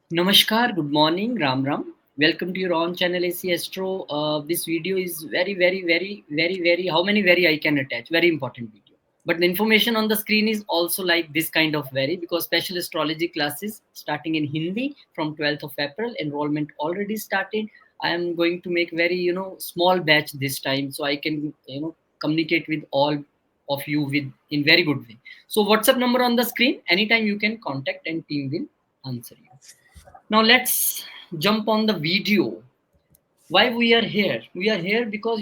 Namaskar, good morning, Ram Ram. Welcome to your own channel AC Astro. This video is very, how many very I can attach? Very important video. But the information on the screen is also like this kind of very because special astrology classes starting in Hindi from 12th of April. Enrollment already started. I am going to make very, small batch this time so I can, communicate with all of you with in very good way. So WhatsApp number on the screen. Anytime you can contact and team will answer you. Now let's jump on the video. Why we are here? We are here because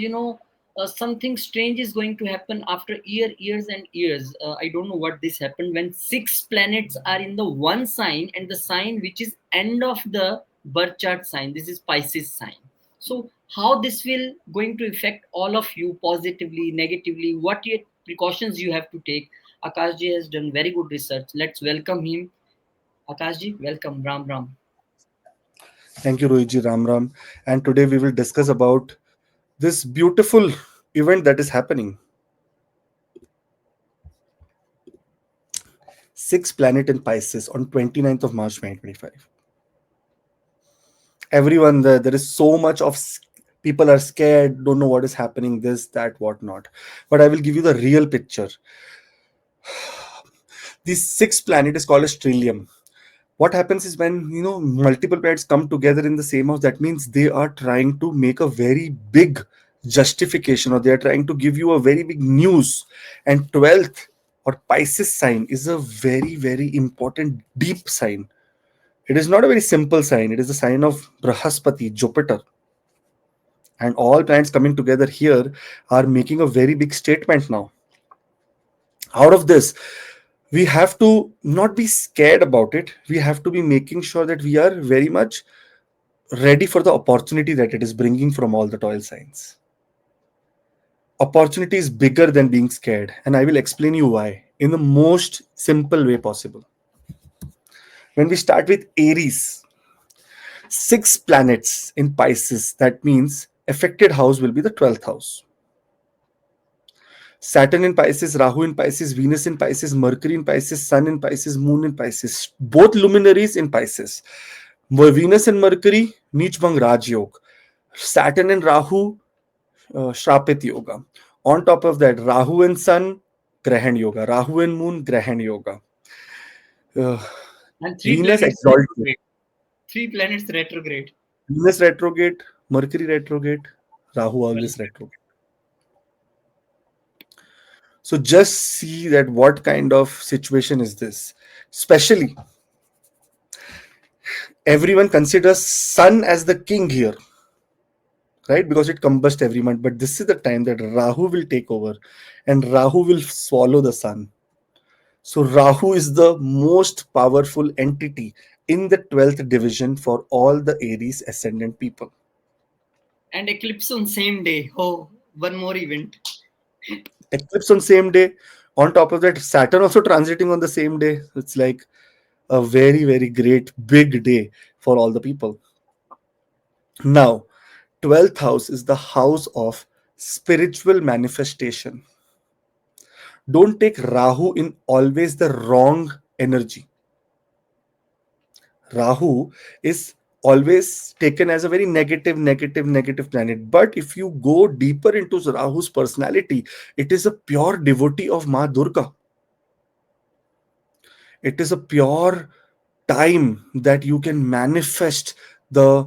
something strange is going to happen after years and years. I don't know what this happened when six planets are in the one sign and the sign which is end of the birth chart sign. This is Pisces sign. So how this will going to affect all of you positively, negatively? What precautions you have to take? Akashji has done very good research. Let's welcome him. Akashji, welcome. Ram Ram. Thank you, Rohitji Ram Ram. And today we will discuss about this beautiful event that is happening. Sixth planet in Pisces on 29th of March 2025. Everyone there is so much of people are scared, don't know what is happening, this, that, what not. But I will give you the real picture. This sixth planet is called a stellium. What happens is when multiple planets come together in the same house, that means they are trying to make a very big justification, or they are trying to give you a very big news. And 12th or Pisces sign is a very important deep sign. It is not a very simple sign. It is the sign of Brahaspati, Jupiter. And all planets coming together here are making a very big statement now. Out of this, we have to not be scared about it. We have to be making sure that we are very much ready for the opportunity that it is bringing from all the 12 signs. Opportunity is bigger than being scared, and I will explain you why in the most simple way possible. When we start with Aries, 6 planets in Pisces, that means affected house will be the 12th house. Saturn in Pisces, Rahu in Pisces, Venus in Pisces, Mercury in Pisces, Sun in Pisces, Moon in Pisces, both luminaries in Pisces. Venus and Mercury, Neech Bhang Raj Yoga. Saturn and Rahu, Shrapit Yoga. On top of that, Rahu and Sun, Grahan Yoga. Rahu and Moon, Grahan Yoga. And three Venus planets exalted. retrograde. Three planets retrograde. Venus retrograde, Mercury retrograde, Rahu always retrograde. So just see that what kind of situation is this. Especially, everyone considers Sun as the king here, right? Because it combusts every month. But this is the time that Rahu will take over and Rahu will swallow the Sun. So Rahu is the most powerful entity in the 12th division for all the Aries ascendant people. And eclipse on same day. Oh, one more event. Eclipse on same day. On top of that, Saturn also transiting on the same day. It's like a very great big day for all the people. Now, 12th house is the house of spiritual manifestation. Don't take Rahu in always the wrong energy. Rahu is always taken as a very negative planet. But if you go deeper into Rahu's personality, it is a pure devotee of Ma Durga. It is a pure time that you can manifest the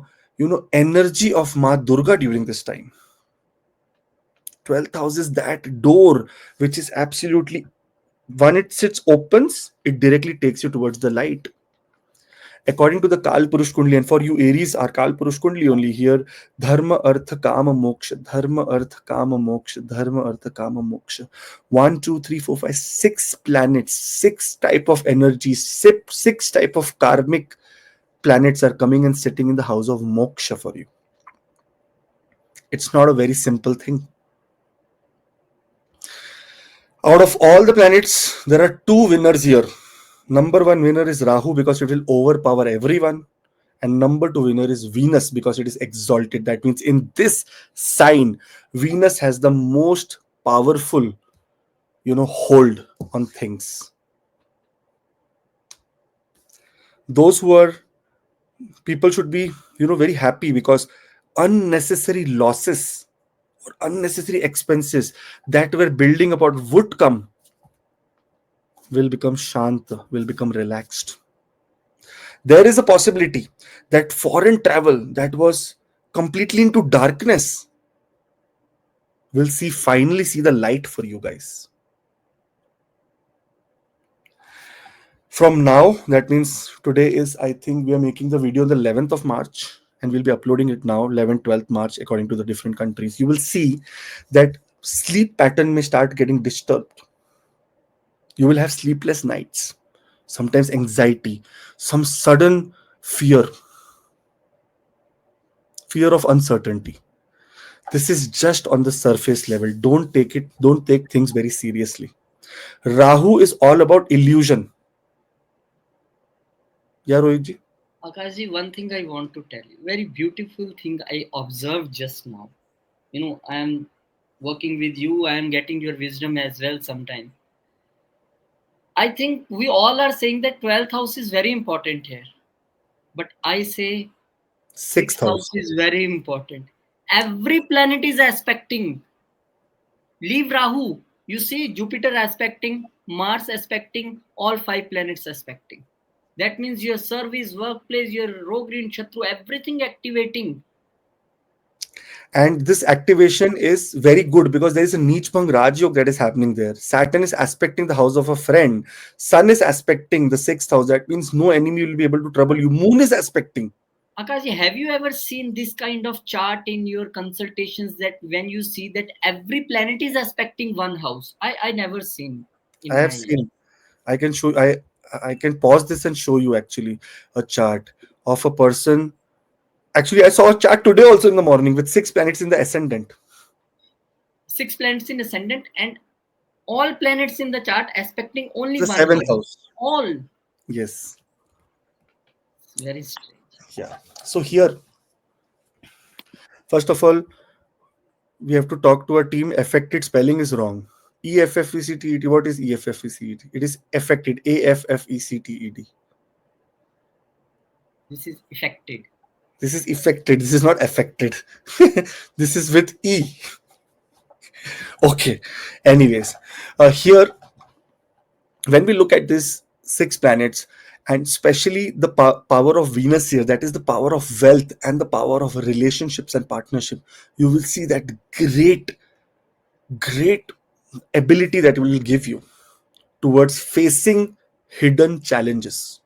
energy of Ma Durga during this time. 12th house is that door which is absolutely, when it sits opens, it directly takes you towards the light. According to the Kal Purush Kundli, and for you Aries are Kal Purush Kundli only here, Dharma Artha Kama Moksha, Dharma Artha Kama Moksha, Dharma Artha Kama Moksha. 1, 2, 3, 4, 5, 6 planets, 6 type of energies, 6 type of karmic planets are coming and sitting in the house of Moksha for you. It's not a very simple thing. Out of all the planets, there are 2 winners here. Number 1 winner is Rahu because it will overpower everyone. And number 2 winner is Venus because it is exalted. That means in this sign, Venus has the most powerful, hold on things. Those who are People should be, very happy, because unnecessary losses or unnecessary expenses that were building up or would come will become shant, will become relaxed. There is a possibility that foreign travel that was completely into darkness will finally see the light for you guys. From now, that means today is, I think we are making the video on the 11th of March, and we'll be uploading it now, 11th, 12th March, according to the different countries. You will see that sleep pattern may start getting disturbed. You will have sleepless nights, sometimes anxiety, some sudden fear of uncertainty. This is just on the surface level. Don't take things very seriously. Rahu is all about illusion. Yeah, Rohit. Akashi, one thing I want to tell you, very beautiful thing I observed just now. I am working with you, I am getting your wisdom as well sometime. I think we all are saying that 12th house is very important here. But I say Sixth sixth house house. is very important. Every planet is aspecting. Leave Rahu. You see Jupiter aspecting, Mars aspecting, all five planets aspecting. That means your service, workplace, your Rogrin Chatru, everything activating. And this activation is very good because there is a Nichbang Rajyog that is happening there. Saturn is aspecting the house of a friend. Sun is aspecting the sixth house. That means no enemy will be able to trouble you. Moon is aspecting. Akashi, have you ever seen this kind of chart in your consultations that when you see that every planet is aspecting one house? I never seen I in have my seen. I can show. I can pause this and show you actually a chart of a person. Actually, I saw a chart today also in the morning with six planets in the ascendant. six planets in ascendant and all planets in the chart aspecting only The one seventh house. house. All. Yes. Very strange. Yeah. So here, first of all, we have to talk to our team. Affected spelling is wrong. EFFECTED. What is EFFECTED? It is affected. AFFECTED. This is affected. This is affected. This is not affected. This is with E. Okay. Anyways, here, when we look at these six planets, and especially the power of Venus here, that is the power of wealth and the power of relationships and partnership, you will see that great ability that will give you towards facing hidden challenges.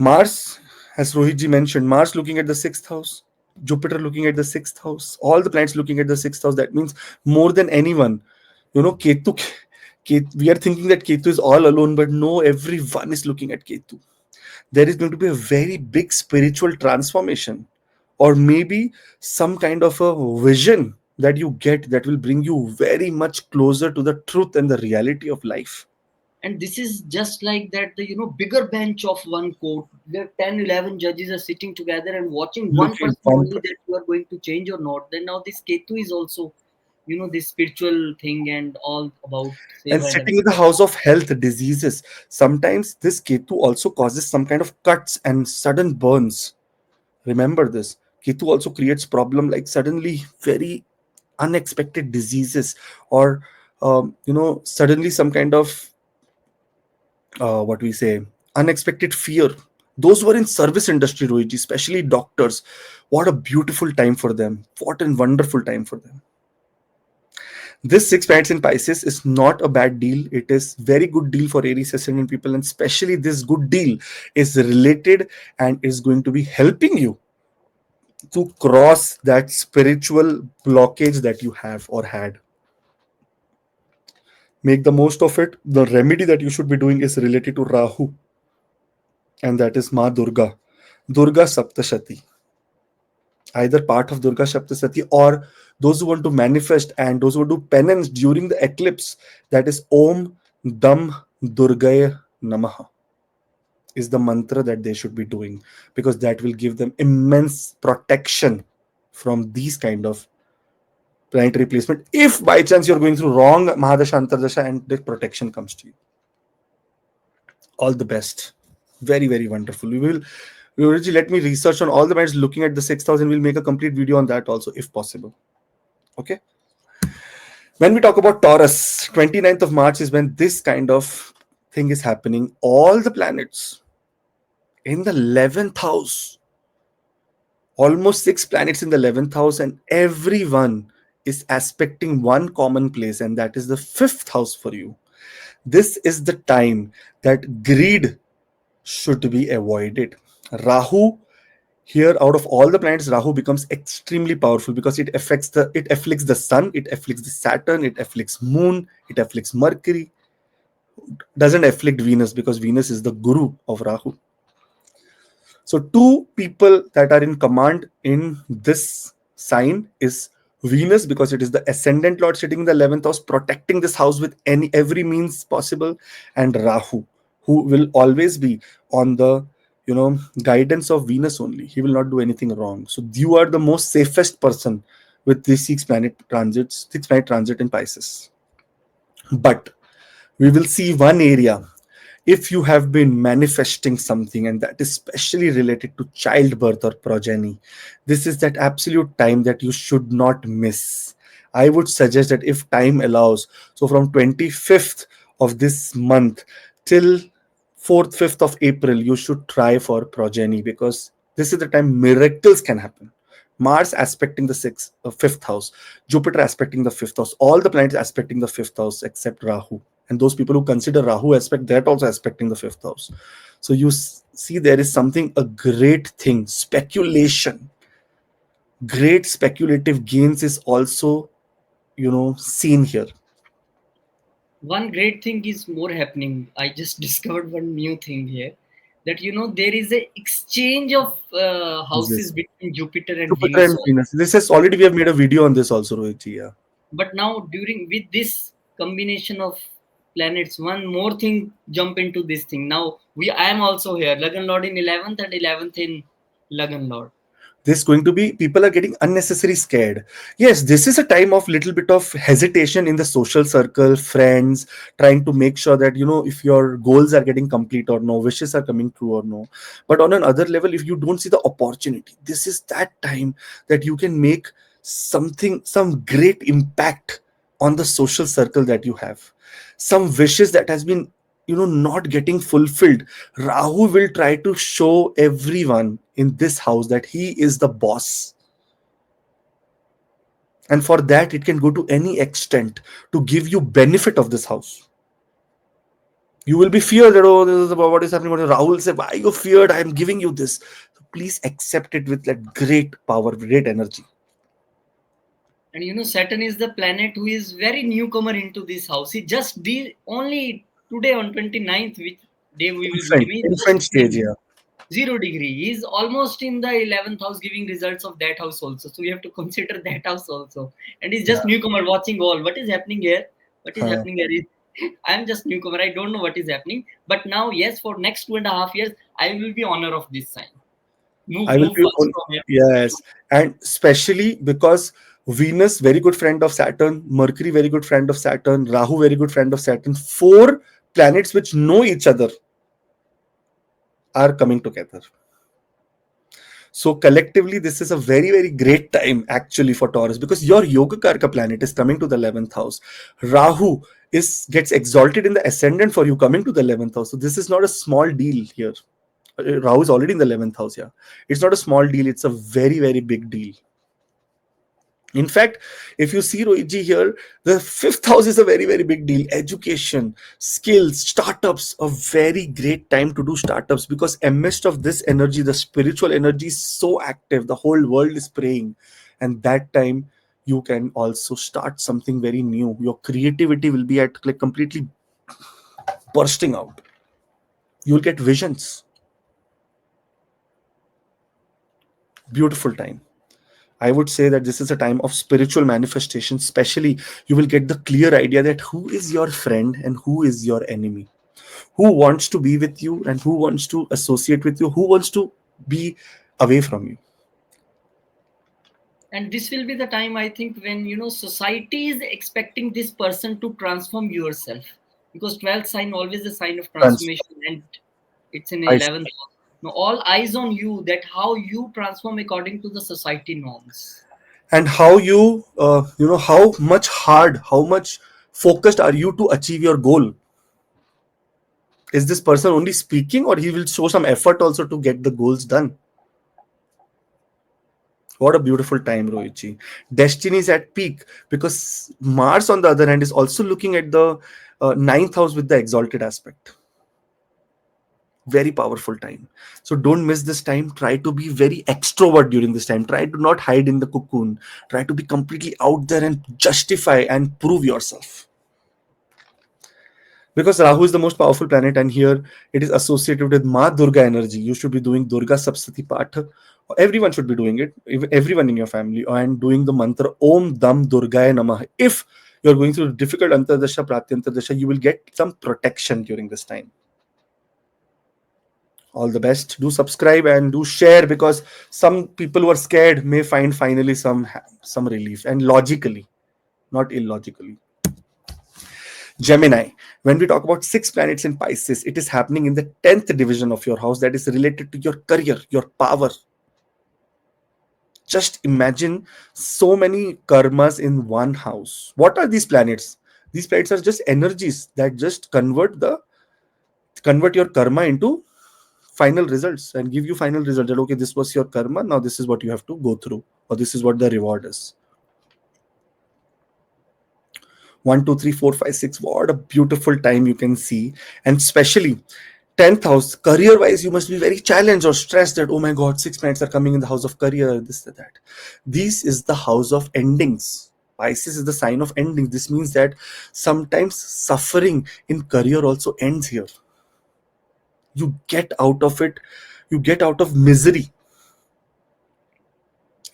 Mars, as Rohitji mentioned, Mars looking at the sixth house, Jupiter looking at the sixth house, all the planets looking at the sixth house. That means more than anyone, Ketu, we are thinking that Ketu is all alone, but no, everyone is looking at Ketu. There is going to be a very big spiritual transformation, or maybe some kind of a vision that you get that will bring you very much closer to the truth and the reality of life. And this is just like that the bigger bench of one court where 10, 11 judges are sitting together and watching one Looking person one only that you are going to change or not. Then now this Ketu is also this spiritual thing and all about and seva and sitting in the everything. house of health diseases. Sometimes this Ketu also causes some kind of cuts and sudden burns. Remember this. Ketu also creates problem like suddenly very unexpected diseases, or suddenly some kind of what we say, unexpected fear. Those were in service industry, Rohit, especially doctors. What a beautiful time for them. What a wonderful time for them. This six planets in Pisces is not a bad deal. It is very good deal for Aries ascendant people, and especially this good deal is related and is going to be helping you to cross that spiritual blockage that you have or had. Make the most of it. The remedy that you should be doing is related to Rahu, and that is Ma Durga, Durga Saptashati. Either part of Durga Saptashati, or those who want to manifest and those who do penance during the eclipse, that is Om Dam Durgaya Namaha, is the mantra that they should be doing, because that will give them immense protection from these kind of planetary placement. If by chance you're going through wrong Mahadasha Antardasha and the protection comes to you. All the best. Very, very wonderful. We will let me research on all the planets looking at the 6,000. We'll make a complete video on that also, if possible. Okay. When we talk about Taurus, 29th of March is when this kind of thing is happening. All the planets in the 11th house, almost six planets in the 11th house, and everyone is aspecting one common place, and that is the fifth house for you. This is the time that greed should be avoided. Rahu here, out of all the planets, Rahu becomes extremely powerful because it afflicts the sun, it afflicts the Saturn, it afflicts Moon, it afflicts Mercury. Doesn't afflict Venus because Venus is the guru of Rahu. So two people that are in command in this sign is Venus, because it is the ascendant lord sitting in the 11th house, protecting this house with every means possible, and Rahu, who will always be on the guidance of Venus only. He will not do anything wrong. So you are the most safest person with these six planet transit in Pisces. But we will see one area. If you have been manifesting something, and that is especially related to childbirth or progeny, this is that absolute time that you should not miss. I would suggest that if time allows, so from 25th of this month till 4th 5th of April, you should try for progeny, because this is the time miracles can happen. Mars aspecting the fifth house, Jupiter aspecting the fifth house, all the planets aspecting the fifth house except Rahu. And those people who consider Rahu aspect, that also aspecting the fifth house. So you see, there is something, a great thing, speculation, great speculative gains is also, seen here. One great thing is more happening. I just discovered one new thing here, that there is a exchange of Is houses this between Jupiter and Jupiter Venus and also. Venus? This is already, we have made a video on this also, Rohit. Yeah. But now, during with this combination of planets, one more thing jump into this thing. Now I am also here, Lagan Lord in 11th and 11th in Lagan Lord. This going to be, people are getting unnecessarily scared. Yes, this is a time of little bit of hesitation in the social circle, friends, trying to make sure that if your goals are getting complete or no, wishes are coming true or no. But on another level, if you don't see the opportunity, this is that time that you can make some great impact on the social circle that you have. Some wishes that has been not getting fulfilled, Rahu will try to show everyone in this house that he is the boss. And for that, it can go to any extent to give you benefit of this house. You will be feared that, oh, this is about what is happening. But Rahul will say, why are you feared? I am giving you this. So please accept it with that great power, great energy. And Saturn is the planet who is very newcomer into this house. He just did only today on 29th, which day we will video. He just Infant stage, yeah. 0 degree. He's almost in the 11th house, giving results of that house also. So we have to consider that house also. And he's just Yeah. newcomer watching all. What is happening here? What is Huh. happening here is I'm just newcomer. I don't know what is happening. But now, yes, for next 2.5 years, I will be honor of this sign. Move, I will move be fast on. from here. Yes. And especially because Venus, very good friend of Saturn, Mercury, very good friend of Saturn, Rahu, very good friend of Saturn. Four planets which know each other are coming together. So collectively, this is a very, very great time actually for Taurus, because your Yoga Karka planet is coming to the 11th house. Rahu gets exalted in the ascendant for you, coming to the 11th house. So this is not a small deal here. Rahu is already in the 11th house. Yeah, it's not a small deal. It's a very, very big deal. In fact, if you see Rohitji here, the fifth house is a very, very big deal. Education, skills, startups, a very great time to do startups, because amidst of this energy, the spiritual energy is so active. The whole world is praying. And that time you can also start something very new. Your creativity will be at like completely bursting out. You'll get visions. Beautiful time. I would say that this is a time of spiritual manifestation. Especially, you will get the clear idea that who is your friend and who is your enemy, who wants to be with you and who wants to associate with you, who wants to be away from you. And this will be the time, I think, when society is expecting this person to transform yourself. because 12th sign always a sign of Trans- transformation, and it's in I see. 11th house. Now all eyes on you, that how you transform according to the society norms. And how you, how much hard, how much focused are you to achieve your goal? Is this person only speaking, or he will show some effort also to get the goals done? What a beautiful time, Rohitji. Destiny is at peak because Mars, on the other hand, is also looking at the ninth house with the exalted aspect. Very powerful time. So don't miss this time. Try to be very extrovert during this time. Try to not hide in the cocoon. Try to be completely out there and justify and prove yourself. Because Rahu is the most powerful planet, and here it is associated with Ma Durga energy. You should be doing Durga Saptati Patha. Everyone should be doing it, everyone in your family, and doing the mantra Om Dam Durgaya Namah. If you're going through difficult Antardasha, Pratyantardasha, you will get some protection during this time. All the best. Do subscribe and do share, because some people who are scared may find finally some relief, and logically, not illogically. Gemini. When we talk about 6 planets in Pisces, it is happening in the 10th division of your house that is related to your career, your power. Just imagine so many karmas in one house. What are these planets? These planets are just energies that just convert your karma into final results and give you final result that okay, this was your karma, now this is what you have to go through, or this is what the reward is. 1 2 3 4 5 6, what a beautiful time you can see. And especially 10th house, career wise, you must be very challenged or stressed that oh my god, 6 planets are coming in the house of career, this that. This is the house of endings. Pisces is the sign of endings. This means that sometimes suffering in career also ends here. You get out of it, you get out of misery.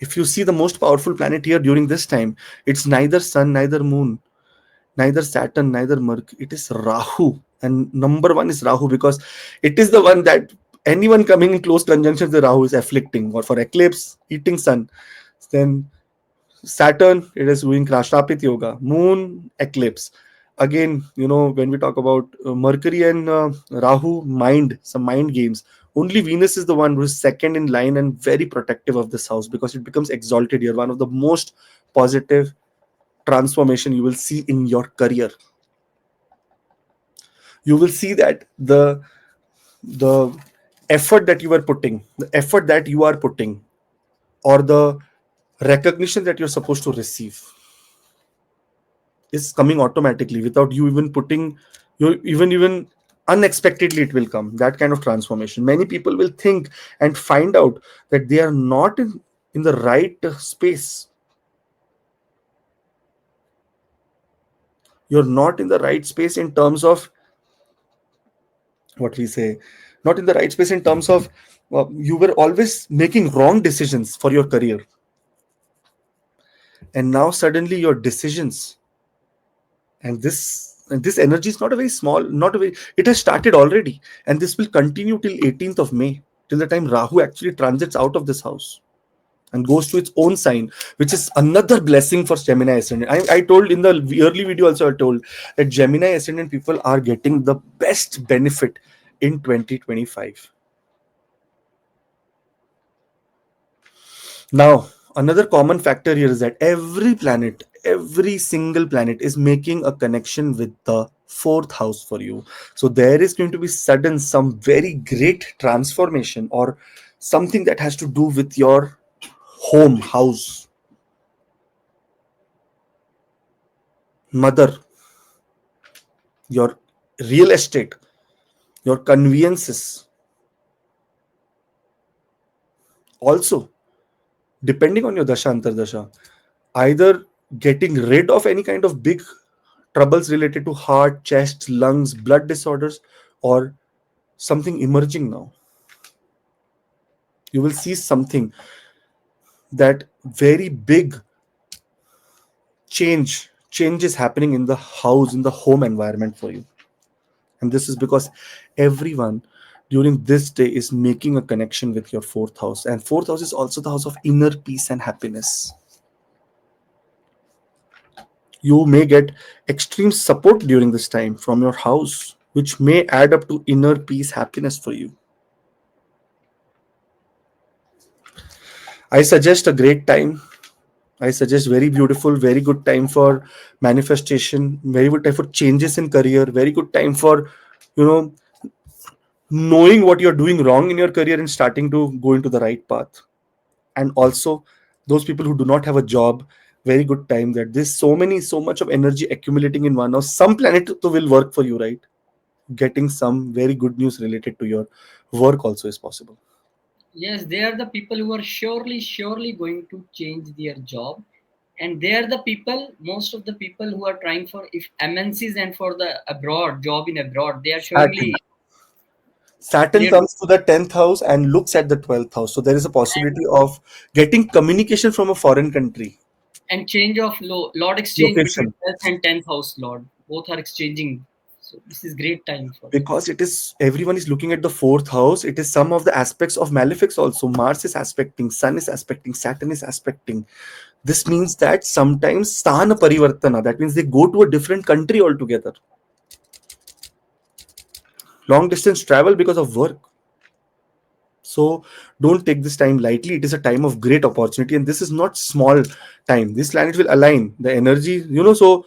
If you see the most powerful planet here during this time, it's neither sun, neither moon, neither Saturn, neither Mercury. It is Rahu. And number one is Rahu, because it is the one that anyone coming in close conjunction with Rahu is afflicting, or for eclipse, eating sun. Then Saturn, it is doing Krashnapit Yoga. Moon, eclipse. Again, when we talk about Mercury and Rahu, some mind games. Only Venus is the one who is second in line and very protective of this house, because it becomes exalted here. One of the most positive transformation you will see in your career. You will see that the effort that you are putting, or the recognition that you're supposed to receive is coming automatically without you even putting you even unexpectedly it will come. That kind of transformation, many people will think and find out that they are not in the right space. You're not in the right space in terms of what we say, not in the right space in terms of you were always making wrong decisions for your career, and now suddenly your decisions, and this energy is not a very small, not a very, it has started already, and this will continue till 18th of May, till the time Rahu actually transits out of this house and goes to its own sign, which is another blessing for Gemini ascendant. I told in the early video also, I told that Gemini ascendant people are getting the best benefit in 2025. Now, another common factor here is that every single planet is making a connection with the fourth house for you. So there is going to be sudden some very great transformation, or something that has to do with your home house, mother, your real estate, your conveniences. Also, depending on your dasha antardasha, either getting rid of any kind of big troubles related to heart, chest, lungs, blood disorders, or something emerging now. You will see something that very big change is happening in the house, in the home environment for you. And this is because everyone during this day is making a connection with your fourth house, and fourth house is also the house of inner peace and happiness. You may get extreme support during this time from your house, which may add up to inner peace, happiness for you. I suggest a great time. I suggest very beautiful, very good time for manifestation, very good time for changes in career, very good time for, you know, knowing what you're doing wrong in your career and starting to go into the right path. And also, those people who do not have a job, very good time that there's so much of energy accumulating in one. Now, some planet will work for you, right? Getting some very good news related to your work also is possible. Yes, they are the people who are surely going to change their job. And they are the people, most of the people who are trying for if MNCs and for the abroad, job in abroad, they are Saturn. surely Saturn clear comes to the 10th house and looks at the 12th house. So there is a possibility of getting communication from a foreign country. and change of lord exchange between Location. 12th and 10th house lord. Both are exchanging. So this is great time for them. Because it is everyone is looking at the fourth house. It is some of the aspects of malefics also. Mars is aspecting, Sun is aspecting, Saturn is aspecting. This means that sometimes sthana parivartana, that means they go to a different country altogether. Long distance travel because of work. So don't take this time lightly. It is a time of great opportunity, and this is not small time. This planet will align the energy, so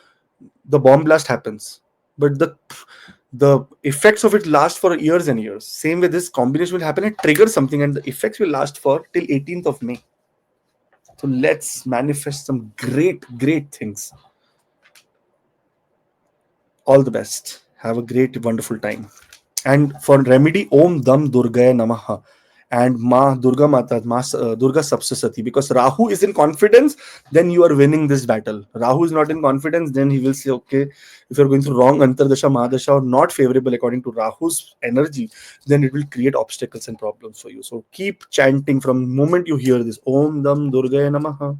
the bomb blast happens. But the effects of it last for years and years. Same way this combination will happen and trigger something, and the effects will last for till 18th of May. So let's manifest some great things. All the best. Have a great, wonderful time. And for remedy, Om Dam Durgaya Namaha. And Ma Durga Mata, Durga Sapsasati. Because Rahu is in confidence, then you are winning this battle. Rahu is not in confidence, then he will say, okay, if you're going through wrong Antardasha, Mahadasha, or not favorable according to Rahu's energy, then it will create obstacles and problems for you. So keep chanting from the moment you hear this. Om Dam Durgaya Namaha.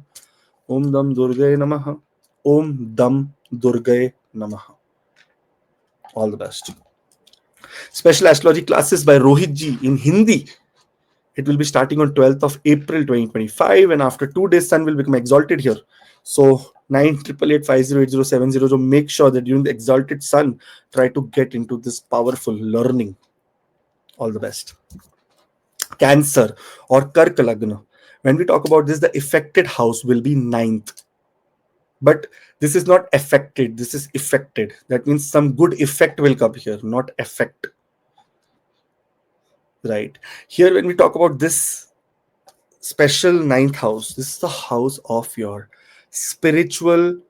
Om Dam Durgaya Namaha. Om Dam Durgaya Namaha. All the best. Special astrology classes by Rohit Ji in Hindi. It will be starting on 12th of April 2025, and after 2 days, Sun will become exalted here. So 9888508070. So make sure that during the exalted Sun, try to get into this powerful learning. All the best. Cancer or Karka Lagna. When we talk about this, the affected house will be ninth. But this is not affected, this is affected. That means some good effect will come here, not effect. Right. Here, when we talk about this special ninth house, this is the house of your spiritual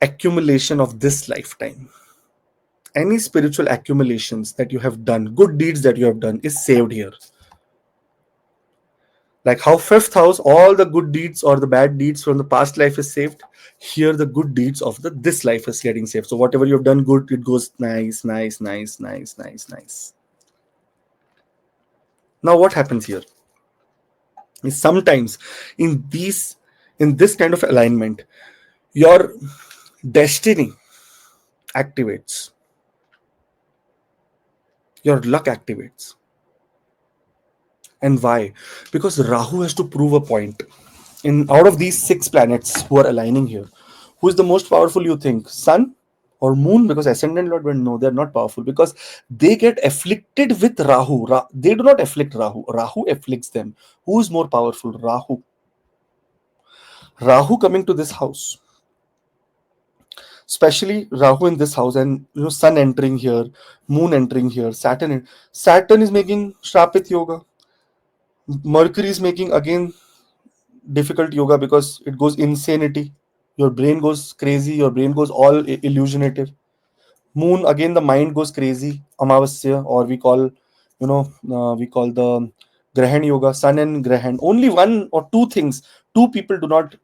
accumulation of this lifetime. Any spiritual accumulations that you have done, good deeds that you have done, is saved here. Like how fifth house, all the good deeds or the bad deeds from the past life is saved. Here, the good deeds of the this life is getting saved. So whatever you have done good, it goes nice, nice, nice, nice, nice, nice. Now, what happens here is sometimes in this kind of alignment, your destiny activates, your luck activates. And why? Because Rahu has to prove a point. In out of these six planets who are aligning here, who is the most powerful, you think? Sun or Moon? Because ascendant Lord, well, no, they're not powerful because they get afflicted with Rahu. They do not afflict Rahu. Rahu afflicts them. Who is more powerful? Rahu. Rahu coming to this house, especially Rahu in this house, and Sun entering here, Moon entering here, Saturn is making Shrapit Yoga. Mercury is making again difficult yoga because it goes insanity. Your brain goes crazy, your brain goes all illusionative. Moon, again the mind goes crazy, Amavasya, or we call the Grahan yoga, Sun and Grahan. Only one or two things, two people do not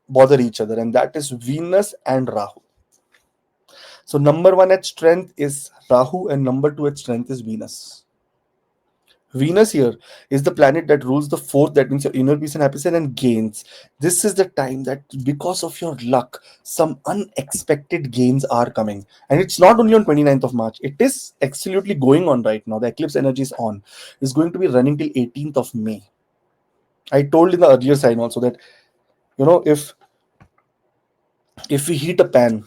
bother each other, and that is Venus and Rahu. So number one at strength is Rahu, and number two at strength is Venus. Venus here is the planet that rules the fourth, that means your inner peace and happiness and gains. This is the time that because of your luck, some unexpected gains are coming. And it's not only on 29th of March, it is absolutely going on right now. The eclipse energy is on. It's going to be running till 18th of May. I told in the earlier sign also that, if If we heat a pan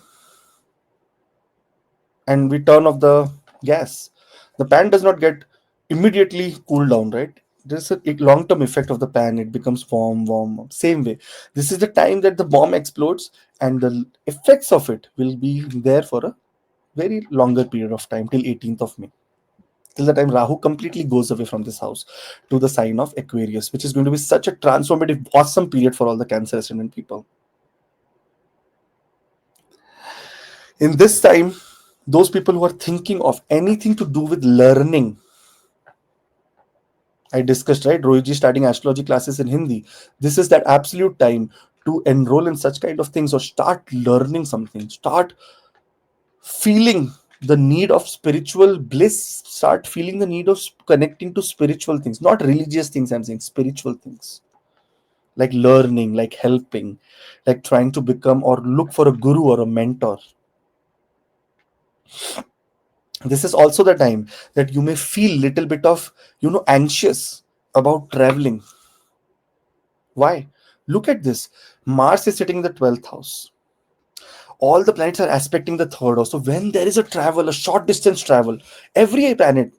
and we turn off the gas, the pan does not get immediately cooled down, right? There's a long term effect of the pan. It becomes warm, warm, warm. Same way. This is the time that the bomb explodes, and the effects of it will be there for a very longer period of time till 18th of May. Till the time Rahu completely goes away from this house to the sign of Aquarius, which is going to be such a transformative, awesome period for all the Cancer ascendant people. In this time, those people who are thinking of anything to do with learning, I discussed, right? Rohitji starting astrology classes in Hindi. This is that absolute time to enroll in such kind of things or start learning something. Start feeling the need of spiritual bliss. Start feeling the need of connecting to spiritual things, not religious things. I'm saying spiritual things like learning, like helping, like trying to become or look for a guru or a mentor. This is also the time that you may feel little bit of anxious about traveling. Why? Look at this. Mars is sitting in the 12th house. All the planets are aspecting the third house. So when there is a travel, a short distance travel, every planet,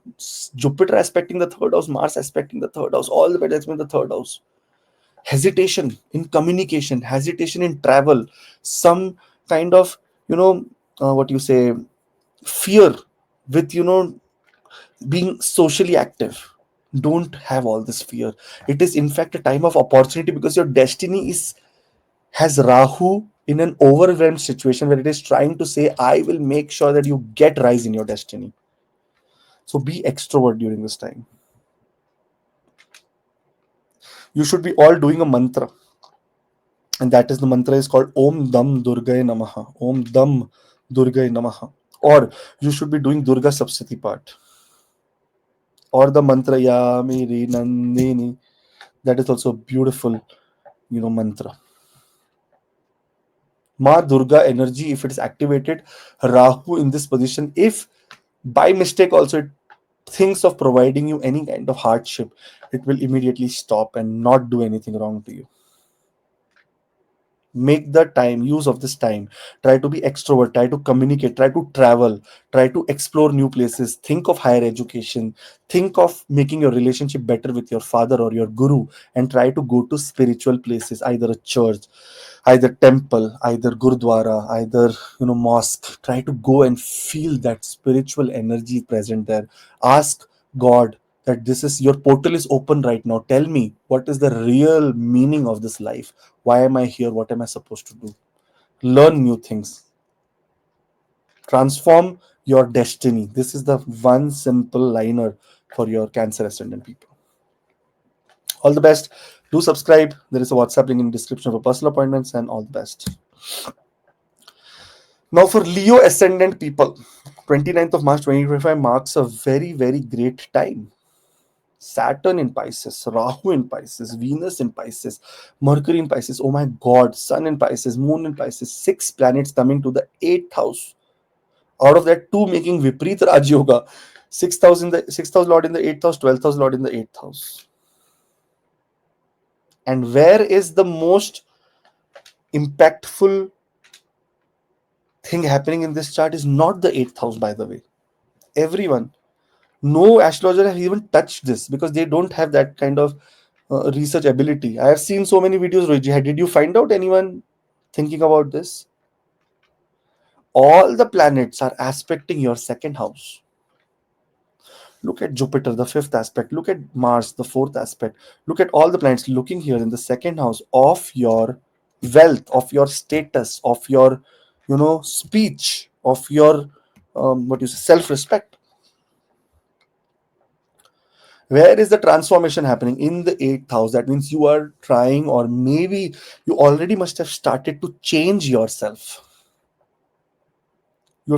Jupiter aspecting the third house, Mars aspecting the third house, all the planets in the third house. Hesitation in communication, hesitation in travel, some kind of, what you say, fear with, being socially active. Don't have all this fear. It is in fact a time of opportunity because your destiny is has Rahu in an overwhelmed situation where it is trying to say, I will make sure that you get rise in your destiny. So be extrovert during this time. You should be all doing a mantra, and that is the mantra is called Om Dam Durgaye Namaha. Om Dam Durgaye Namaha. Or you should be doing Durga Saptati part. Or the mantra Ya Meri Nandini. That is also a beautiful, mantra. Ma Durga energy, if it is activated, Rahu in this position, if by mistake also it thinks of providing you any kind of hardship, it will immediately stop and not do anything wrong to you. Make the time use of this time. Try to be extrovert, try to communicate, try to travel, try to explore new places, think of higher education, think of making your relationship better with your father or your guru, and try to go to spiritual places, either a church, either temple, either gurdwara, either mosque. Try to go and feel that spiritual energy present there. Ask God that this is your portal is open right now. Tell me what is the real meaning of this life. Why am I here? What am I supposed to do? Learn new things. Transform your destiny. This is the one simple liner for your Cancer ascendant people. All the best. Do subscribe. There is a WhatsApp link in the description for personal appointments, and all the best. Now for Leo ascendant people, 29th of March 2025 marks a very, very great time. Saturn in Pisces, Rahu in Pisces, Venus in Pisces, Mercury in Pisces, oh my god, Sun in Pisces, Moon in Pisces, 6 planets coming to the 8th house. Out of that, 2 making Vipreet Raj Yoga. 6,000 Lord in the 8th house, 12,000 Lord in the 8th house. And where is the most impactful thing happening in this chart is not the 8th house, by the way. Everyone, no astrologer has even touched this because they don't have that kind of research ability. I have seen so many videos, Roji. Did you find out anyone thinking about this? All the planets are aspecting your second house. Look at Jupiter, the 5th aspect. Look at Mars, the 4th aspect. Look at all the planets looking here in the second house of your wealth, of your status, of your, speech, of your, self-respect. Where is the transformation happening? In the 8th house. That means you are trying, or maybe you already must have started to change yourself. You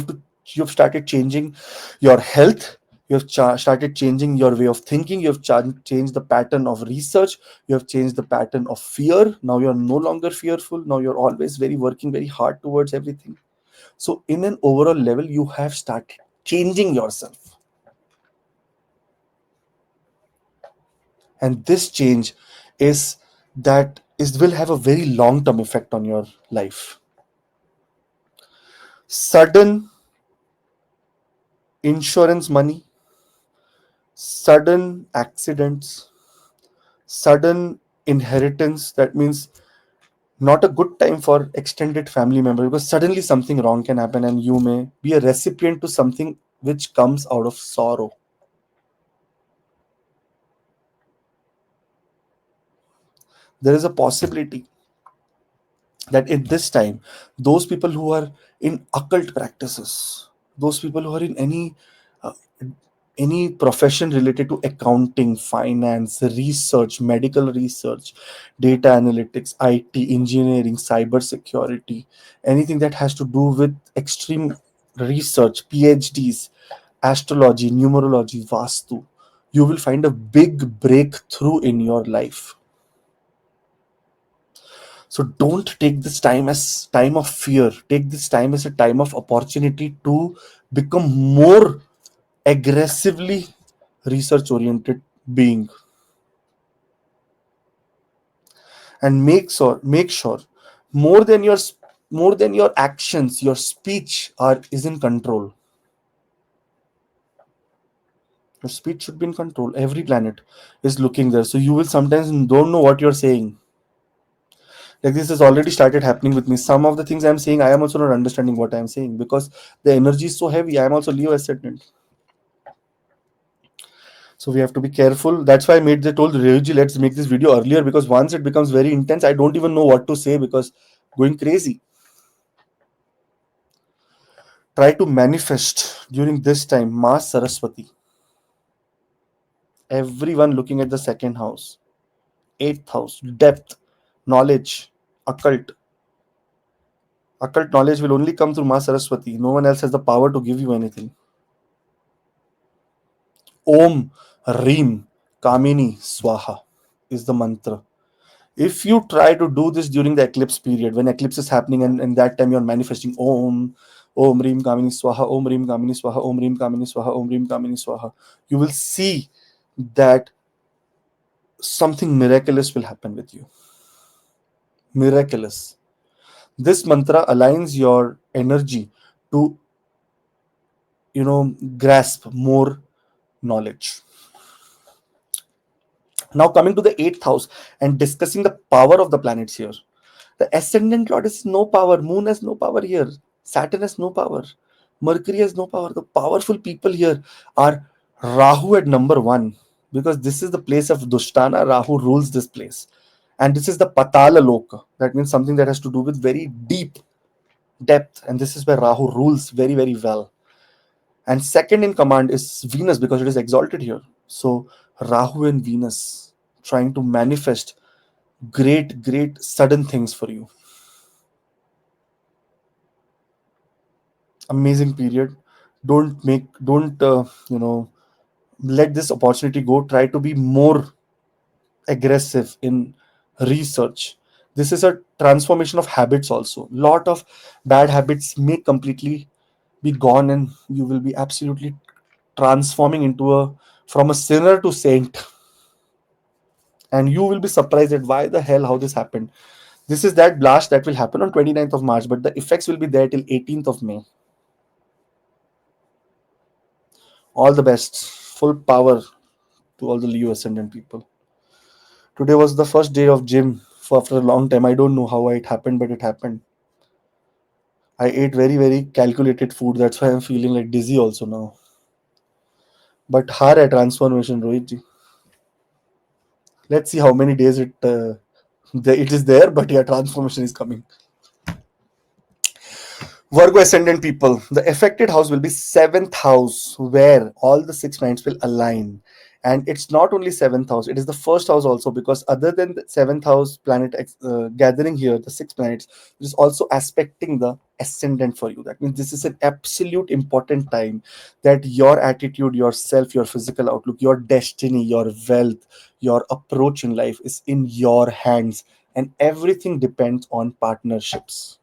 have started changing your health. You have started changing your way of thinking. You have changed the pattern of research. You have changed the pattern of fear. Now you're no longer fearful. Now you're always working very hard towards everything. So in an overall level, you have started changing yourself. And this change is will have a very long term effect on your life. Sudden insurance money, sudden accidents, sudden inheritance. That means not a good time for extended family member, because suddenly something wrong can happen and you may be a recipient to something which comes out of sorrow. There is a possibility that in this time, those people who are in occult practices, those people who are in uh, any profession related to accounting, finance, research, medical research, data analytics, IT, engineering, cyber security, anything that has to do with extreme research, PhDs, astrology, numerology, vastu, you will find a big breakthrough in your life. So don't take this time as time of fear. Take this time as a time of opportunity to become more aggressively research oriented being, and make sure more than your actions, your speech are is in control. Your speech should be in control. Every planet is looking there, so you will sometimes don't know what you're saying. Like, this has already started happening with me. Some of the things I'm saying, I am also not understanding what I'm saying, because the energy is so heavy. I'm also Leo ascendant, so we have to be careful. That's why I made the told Reji, let's make this video earlier, because once it becomes very intense, I don't even know what to say, because going crazy. Try to manifest during this time Ma Saraswati. Everyone looking at the second house, eighth house, depth, knowledge, occult. Occult knowledge will only come through Ma Saraswati. No one else has the power to give you anything. Om Reem Kamini Swaha is the mantra. If you try to do this during the eclipse period, when eclipse is happening, and that time you're manifesting Om Reem Kamini Swaha, Om Reem Kamini Swaha, Om Reem Kamini Swaha, Om Reem Kamini Swaha, you will see that something miraculous will happen with you. Miraculous. This mantra aligns your energy to, grasp more knowledge. Now, coming to the eighth house and discussing the power of the planets here. The ascendant lord has no power. Moon has no power here. Saturn has no power. Mercury has no power. The powerful people here are Rahu at number one, because this is the place of Dushtana. Rahu rules this place. And this is the Patala Loka. That means something that has to do with very deep depth. And this is where Rahu rules very, very well. And second in command is Venus, because it is exalted here. So Rahu and Venus trying to manifest great, great sudden things for you. Amazing period. Don't let this opportunity go. Try to be more aggressive in research. This is a transformation of habits also. Lot of bad habits may completely be gone, and you will be absolutely transforming into a from a sinner to saint. And you will be surprised at why the hell how this happened. This is that blast that will happen on 29th of March, but the effects will be there till 18th of May. All the best. Full power to all the Leo ascendant people. Today was the first day of gym for after a long time. I don't know how it happened, but it happened. I ate very, very calculated food. That's why I'm feeling like dizzy also now. But hard transformation, Rohit ji. Let's see how many days it is there. But yeah, transformation is coming. Virgo ascendant people, the affected house will be seventh house, where all the six planets will align. And it's not only seventh house; it is the first house also, because other than the seventh house planet gathering here, the six planets, it is also aspecting the ascendant for you. That means this is an absolute important time that your attitude, yourself, your physical outlook, your destiny, your wealth, your approach in life is in your hands, and everything depends on partnerships.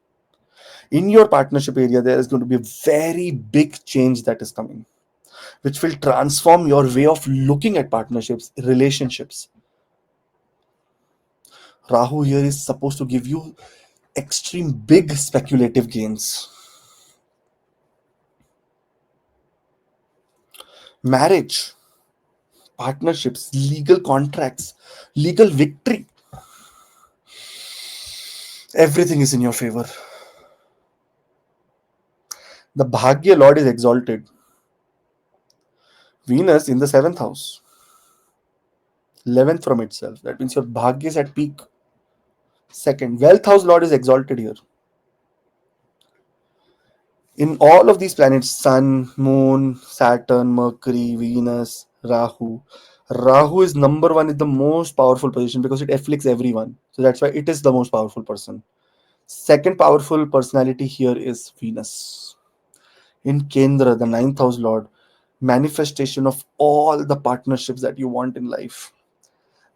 In your partnership area, there is going to be a very big change that is coming, which will transform your way of looking at partnerships, relationships. Rahu here is supposed to give you extreme big speculative gains. Marriage, partnerships, legal contracts, legal victory. Everything is in your favor. The Bhagya Lord is exalted. Venus in the seventh house, 11th from itself. That means your Bhagya is at peak. Second, wealth house Lord is exalted here. In all of these planets, Sun, Moon, Saturn, Mercury, Venus, Rahu is number one, is the most powerful position because it afflicts everyone. So that's why it is the most powerful person. Second powerful personality here is Venus. In Kendra, the ninth house Lord, manifestation of all the partnerships that you want in life.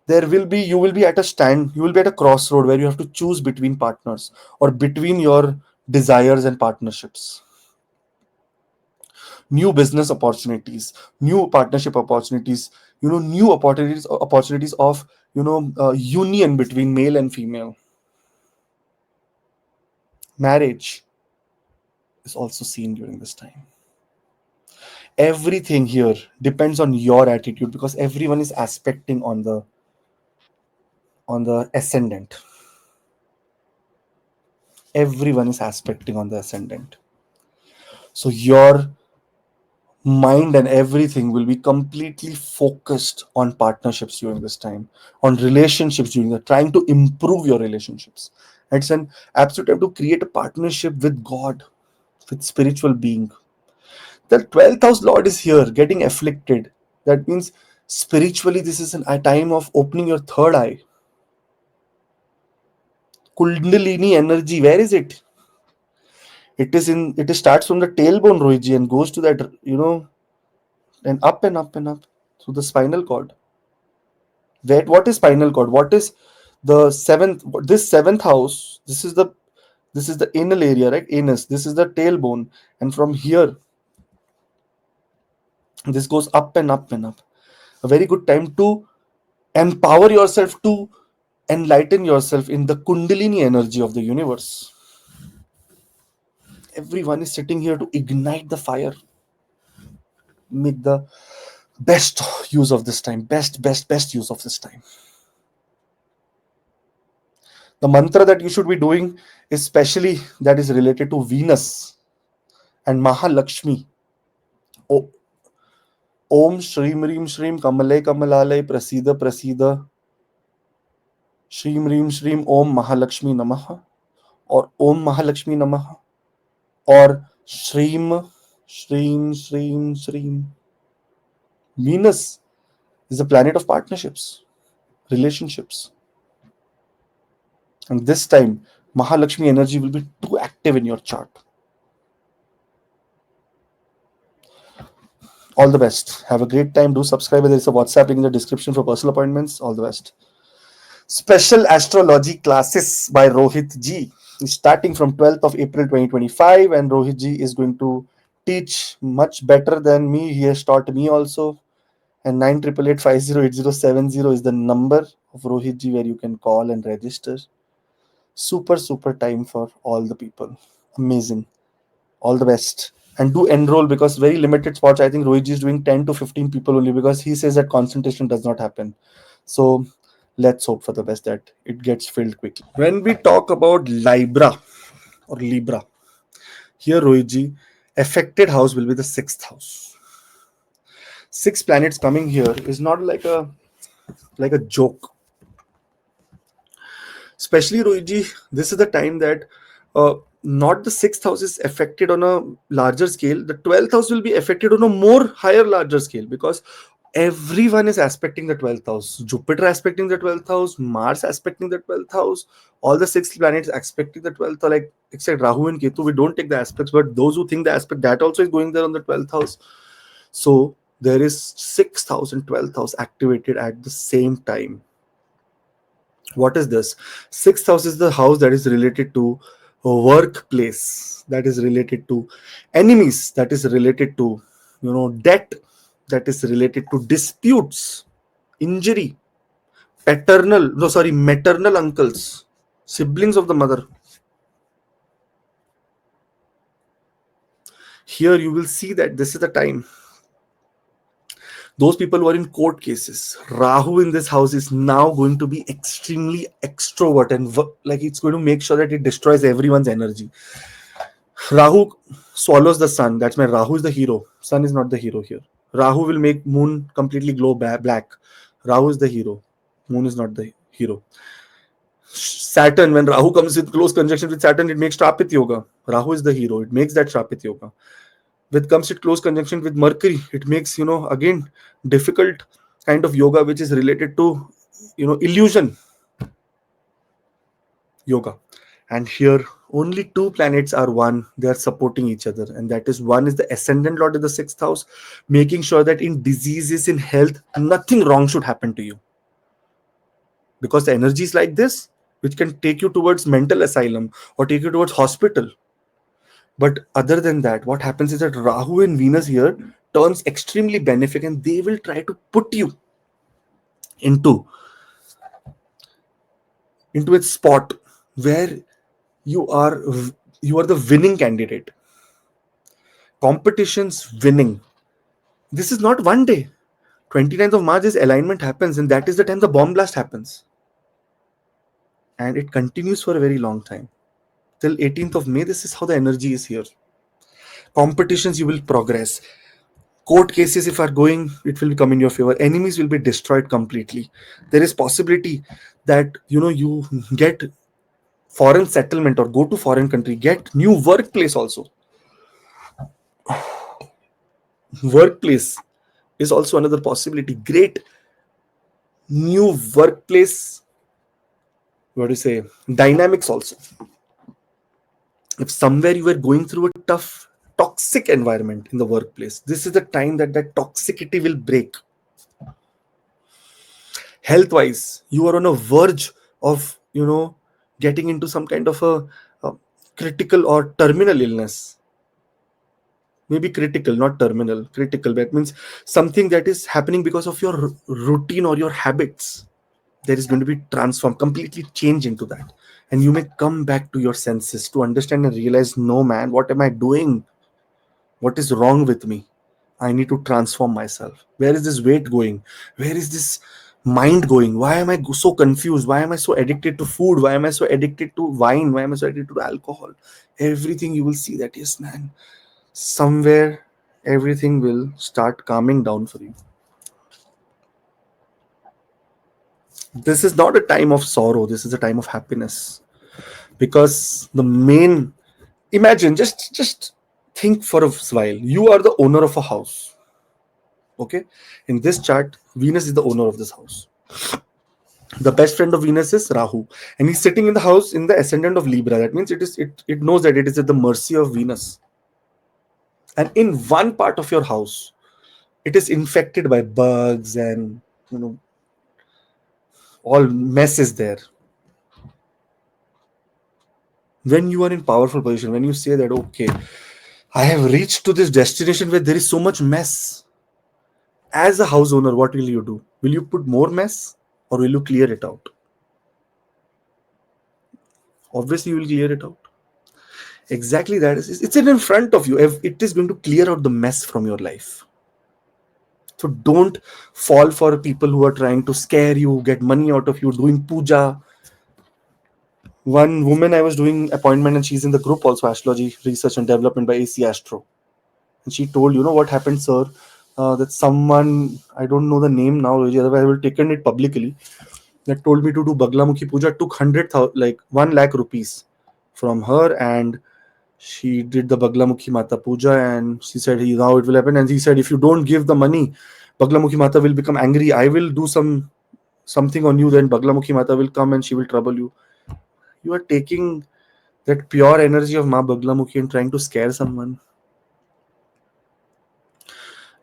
You will be at a stand, you will be at a crossroad where you have to choose between partners or between your desires and partnerships. New business opportunities, new partnership opportunities, new opportunities of union between male and female. Marriage is also seen during this time. Everything here depends on your attitude because everyone is aspecting on the ascendant. Everyone is aspecting on the ascendant. So your mind and everything will be completely focused on partnerships during this time, on relationships during the trying to improve your relationships. It's an absolute time to create a partnership with God, with spiritual being. The 12th house Lord is here getting afflicted. That means spiritually this is a time of opening your third eye. Kundalini energy, where is it? It starts from the tailbone, Rohiji, and goes to that, and up and up and up through the spinal cord. What is spinal cord? What is the seventh? This seventh house. This is the anal area, right? Anus. This is the tailbone, and from here, this goes up and up and up. A very good time to empower yourself, to enlighten yourself in the Kundalini energy of the universe. Everyone is sitting here to ignite the fire. Make the best use of this time. Best use of this time. The mantra that you should be doing, especially that is related to Venus and Mahalakshmi. O- Om Shrim Rim Shrim Kamale Kamalale Prasida Prasida Shrim Rim Shrim Om Mahalakshmi Namaha, or Om Mahalakshmi Namaha, or Shrim Shrim Shrim Shrim. Venus is the planet of partnerships, relationships. And this time, Mahalakshmi energy will be too active in your chart. All the best. Have a great time. Do subscribe. There is a WhatsApp link in the description for personal appointments. All the best. Special astrology classes by Rohit Ji is starting from 12th of April 2025, and Rohit Ji is going to teach much better than me. He has taught me also. And 9888508070 is the number of Rohit Ji where you can call and register. Super time for all the people. Amazing. All the best. And do enroll because very limited spots. I think Rohit is doing 10 to 15 people only because he says that concentration does not happen. So let's hope for the best that it gets filled quickly. When we talk about Libra, here Rohit, affected house will be the sixth house. 6 planets coming here is not like a joke. Especially Rohit, this is the time that not the sixth house is affected on a larger scale. The 12th house will be affected on a more higher, larger scale because everyone is aspecting the 12th house. Jupiter aspecting the 12th house, Mars aspecting the 12th house, all the 6 planets aspecting the 12th house, like except Rahu and Ketu, we don't take the aspects, but those who think the aspect, that also is going there on the 12th house. So there is 6th house and 12th house activated at the same time. What is this? Sixth house is the house that is related to workplace, that is related to enemies, that is related to debt, that is related to disputes, injury, maternal uncles, siblings of the mother. Here you will see that this is the time Those people who are in court cases, Rahu in this house is now going to be extremely extrovert and like it's going to make sure that it destroys everyone's energy. Rahu swallows the sun. That's why Rahu is the hero. Sun is not the hero here. Rahu will make moon completely glow black. Rahu is the hero. Moon is not the hero. Saturn, when Rahu comes with close conjunction with Saturn, it makes Trapit Yoga. Rahu is the hero. It makes that Trapit Yoga. With comes it close conjunction with Mercury, it makes, again, difficult kind of yoga which is related to, illusion yoga. And here only two planets are one, they are supporting each other, and that is, one is the ascendant lord of the sixth house, making sure that in diseases, in health, nothing wrong should happen to you, because the energies like this which can take you towards mental asylum or take you towards hospital. But other than that, what happens is that Rahu and Venus here turns extremely benefic, and they will try to put you into its spot where you are the winning candidate. Competitions winning. This is not one day. 29th of March, this alignment happens, and that is the time the bomb blast happens. And it continues for a very long time. Till 18th of May, this is how the energy is here. Competitions, you will progress. Court cases, if are going, it will come in your favor. Enemies will be destroyed completely. There is possibility that you get foreign settlement or go to foreign country, get new workplace also. Workplace is also another possibility. Great new workplace, what do you say, dynamics also. If somewhere you were going through a tough, toxic environment in the workplace, this is the time that toxicity will break. Health wise, you are on a verge of getting into some kind of a critical or terminal illness. Maybe critical, not terminal. Critical, that means something that is happening because of your routine or your habits. There is going to be transformed, completely change into that, and you may come back to your senses to understand and realize, no man, what am I doing? What is wrong with me? I need to transform myself. Where is this weight going? Where is this mind going? Why am I so confused? Why am I so addicted to food? Why am I so addicted to wine? Why am I so addicted to alcohol? Everything you will see that, yes man, somewhere everything will start calming down for you. This is not a time of sorrow, this is a time of happiness, because the main, imagine, just think for a while, you are the owner of a house. Okay, in this chart, Venus is the owner of this house. The best friend of Venus is Rahu, and he's sitting in the house in the ascendant of Libra. That means it knows that it is at the mercy of Venus. And in one part of your house, it is infected by bugs and all mess is there. When you are in powerful position, when you say that, okay, I have reached to this destination where there is so much mess, as a house owner, what will you do? Will you put more mess or will you clear it out? Obviously you will clear it out. Exactly, that is, it's in front of you. It is going to clear out the mess from your life. So don't fall for people who are trying to scare you, get money out of you, doing puja. One woman I was doing appointment, and she's in the group also, Astrology Research and Development by AC Astro. And she told, what happened, sir? That someone, I don't know the name now, otherwise I will taken it publicly, that told me to do Baglamukhi Puja, took 100,000, like 1 lakh rupees from her, and she did the Baglamukhi Mata Puja, and she said, now it will happen. And he said, if you don't give the money, Baglamukhi Mata will become angry. I will do something on you, then Baglamukhi Mata will come and she will trouble you. You are taking that pure energy of Ma Baglamukhi and trying to scare someone.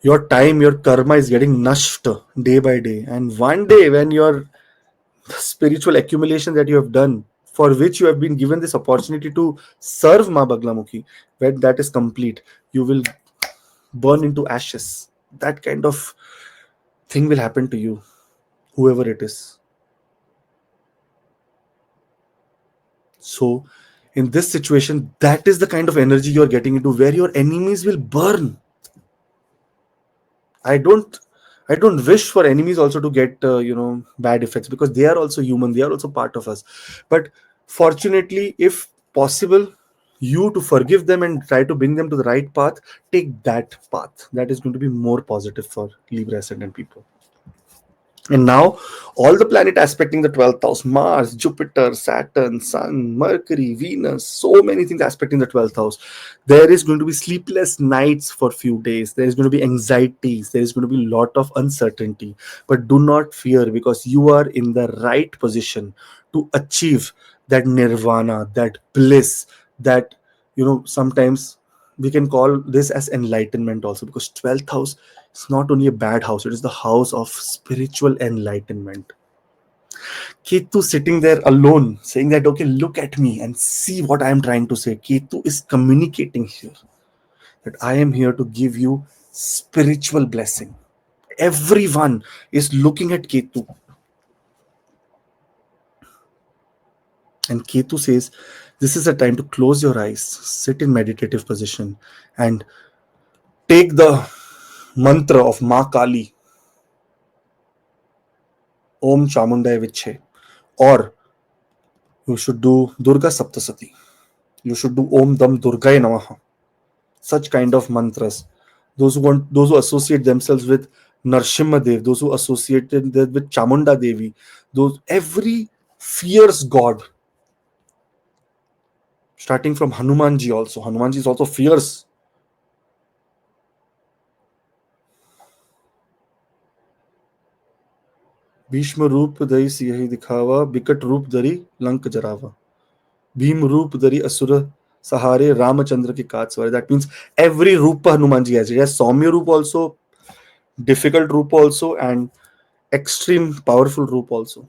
Your time, your karma is getting nushed day by day. And one day, when your spiritual accumulation that you have done, for which you have been given this opportunity to serve Ma Baglamukhi, when that is complete, you will burn into ashes. That kind of thing will happen to you, whoever it is. So, in this situation, that is the kind of energy you're getting into, where your enemies will burn. I don't I don't wish for enemies also to get bad effects, because they are also human. They are also part of us. But fortunately, if possible, you to forgive them and try to bring them to the right path, take that path. That is going to be more positive for Libra ascendant people. And now, all the planet aspecting the 12th house, Mars, Jupiter, Saturn, Sun, Mercury, Venus, so many things aspecting the 12th house. There is going to be sleepless nights for few days. There is going to be anxieties. There is going to be a lot of uncertainty. But do not fear, because you are in the right position to achieve that nirvana, that bliss, that, sometimes we can call this as enlightenment also, because 12th house, it's not only a bad house, it is the house of spiritual enlightenment. Ketu sitting there alone, saying that, okay, look at me and see what I am trying to say. Ketu is communicating here that I am here to give you spiritual blessing. Everyone is looking at Ketu. And Ketu says, this is a time to close your eyes, sit in meditative position, and take the mantra of Ma Kali, Om Chamundaya Vichhe, or you should do Durga Saptasati. You should do Om Dam Durgaya Namaha. Such kind of mantras. Those who associate themselves with Narsimha Dev, those who associated with Chamunda Devi, those every fierce god, starting from Hanumanji also. Hanumanji is also fierce. Bhishma रूप धरि सियहि दिखावा, बिकट रूप धरि लंक जरावा, भीम रूप धरि असुर सहारे, रामचंद्र के काज सवारे. That means every Rupa Hanumanji has. It has Saumya Roop also, difficult Roop also, and extreme powerful Roop also.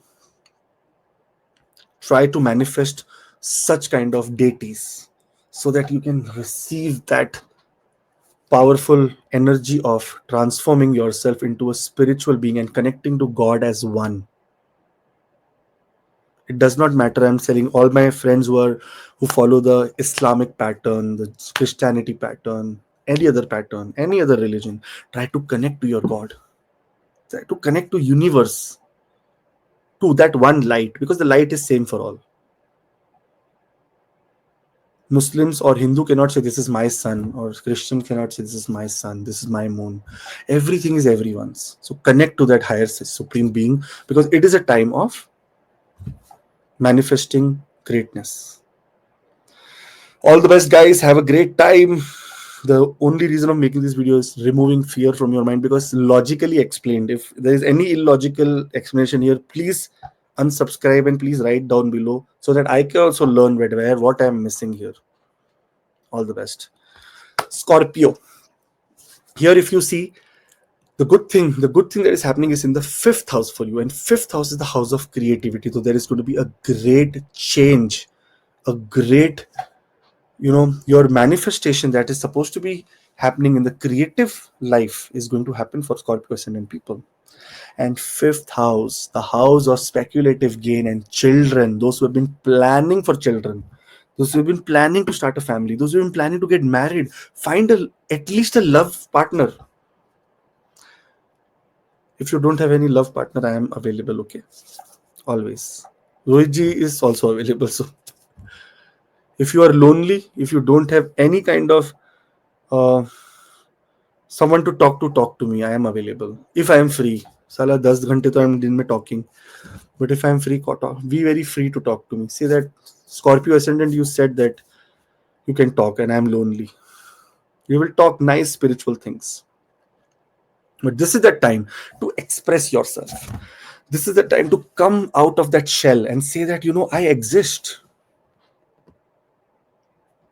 Try to manifest such kind of deities so that you can receive that powerful energy of transforming yourself into a spiritual being and connecting to God as one. It does not matter. I'm telling all my friends who follow the Islamic pattern, the Christianity pattern, any other pattern, any other religion. Try to connect to your God. Try to connect to universe, to that one light, because the light is same for all. Muslims or Hindu cannot say this is my sun, or Christian cannot say this is my sun, this is my moon. Everything is everyone's. So connect to that higher supreme being, because it is a time of manifesting greatness. All the best, guys. Have a great time. The only reason of making this video is removing fear from your mind, because logically explained. If there is any illogical explanation here, please unsubscribe and please write down below so that I can also learn where what I am missing here. All the best. Scorpio. Here, if you see, the good thing that is happening is in the 5th house for you, and 5th house is the house of creativity. So there is going to be a great change, a great, your manifestation that is supposed to be happening in the creative life is going to happen for Scorpio ascendant people. And 5th house, the house of speculative gain and children, those who have been planning for children, those who have been planning to start a family, those who have been planning to get married, find at least a love partner. If you don't have any love partner, I am available, okay? Always. Rohitji is also available. So if you are lonely, if you don't have any kind of someone to talk to me, I am available. If I am free. Sala 10 घंटे तो I'm दिन में talking. But if I am free, be very free to talk to me. Say that Scorpio ascendant, you said that you can talk and I am lonely. You will talk nice spiritual things. But this is the time to express yourself. This is the time to come out of that shell and say that, I exist.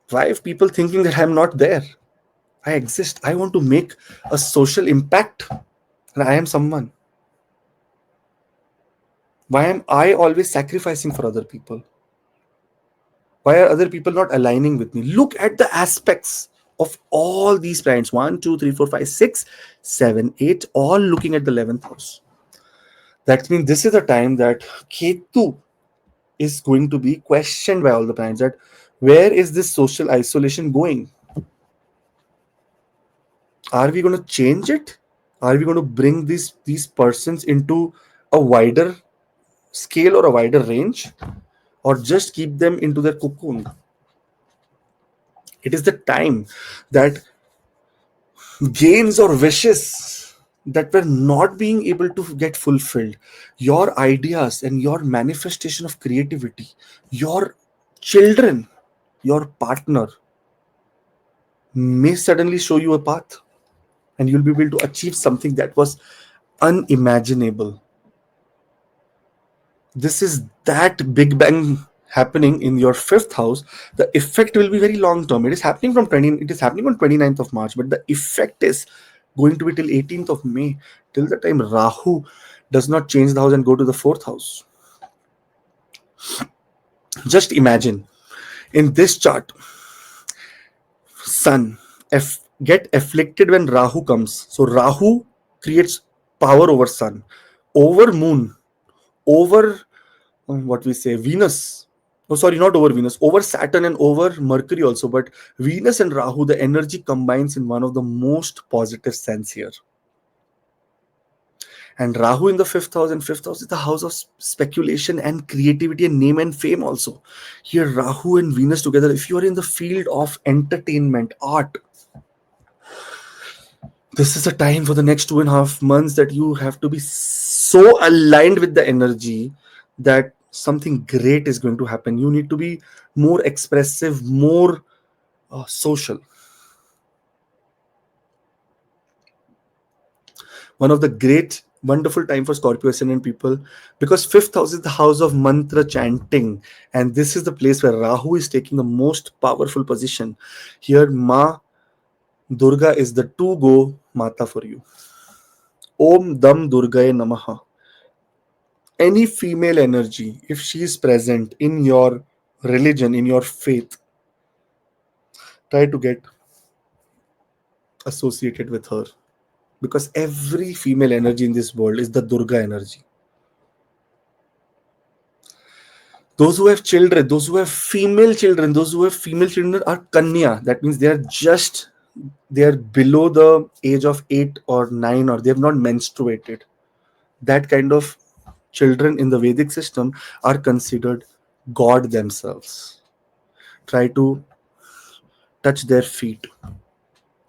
Why are people thinking that I'm not there? I exist. I want to make a social impact. And I am someone. Why am I always sacrificing for other people? Why are other people not aligning with me? Look at the aspects of all these planets. 1, 2, 3, 4, 5, 6, 7, 8, all looking at the 11th house. That means this is the time that Ketu is going to be questioned by all the planets, that where is this social isolation going? Are we going to change it? Are we going to bring these persons into a wider scale or a wider range, or just keep them into their cocoon? It is the time that gains or wishes that were not being able to get fulfilled, your ideas and your manifestation of creativity, your children, your partner may suddenly show you a path, and you'll be able to achieve something that was unimaginable. This is that big bang happening in your fifth house. The effect will be very long term. It is happening on 29th of March, but the effect is going to be till 18th of May, till the time Rahu does not change the house and go to the fourth house. Just imagine, in this chart, sun get afflicted when Rahu comes. So Rahu creates power over sun, over moon, over what we say Venus. Oh, sorry, not over Venus, over Saturn and over Mercury also. But Venus and Rahu, the energy combines in one of the most positive sense here. And Rahu in the fifth house, and fifth house is the house of speculation and creativity and name and fame also. Here, Rahu and Venus together, if you are in the field of entertainment, art, this is a time for the next 2.5 months that you have to be so aligned with the energy that something great is going to happen. You need to be more expressive, more social. One of the great wonderful time for Scorpio ascendant people, because fifth house is the house of mantra chanting, and this is the place where Rahu is taking the most powerful position. Here Ma Durga is the to go mata for you. Om Dam Durgaye Namaha. Any female energy, if she is present in your religion, in your faith, try to get associated with her, because every female energy in this world is the Durga energy. Those who have children, those who have female children, are Kanya. That means they are below the age of 8 or 9, or they have not menstruated. That kind of children in the Vedic system are considered God themselves. Try to touch their feet,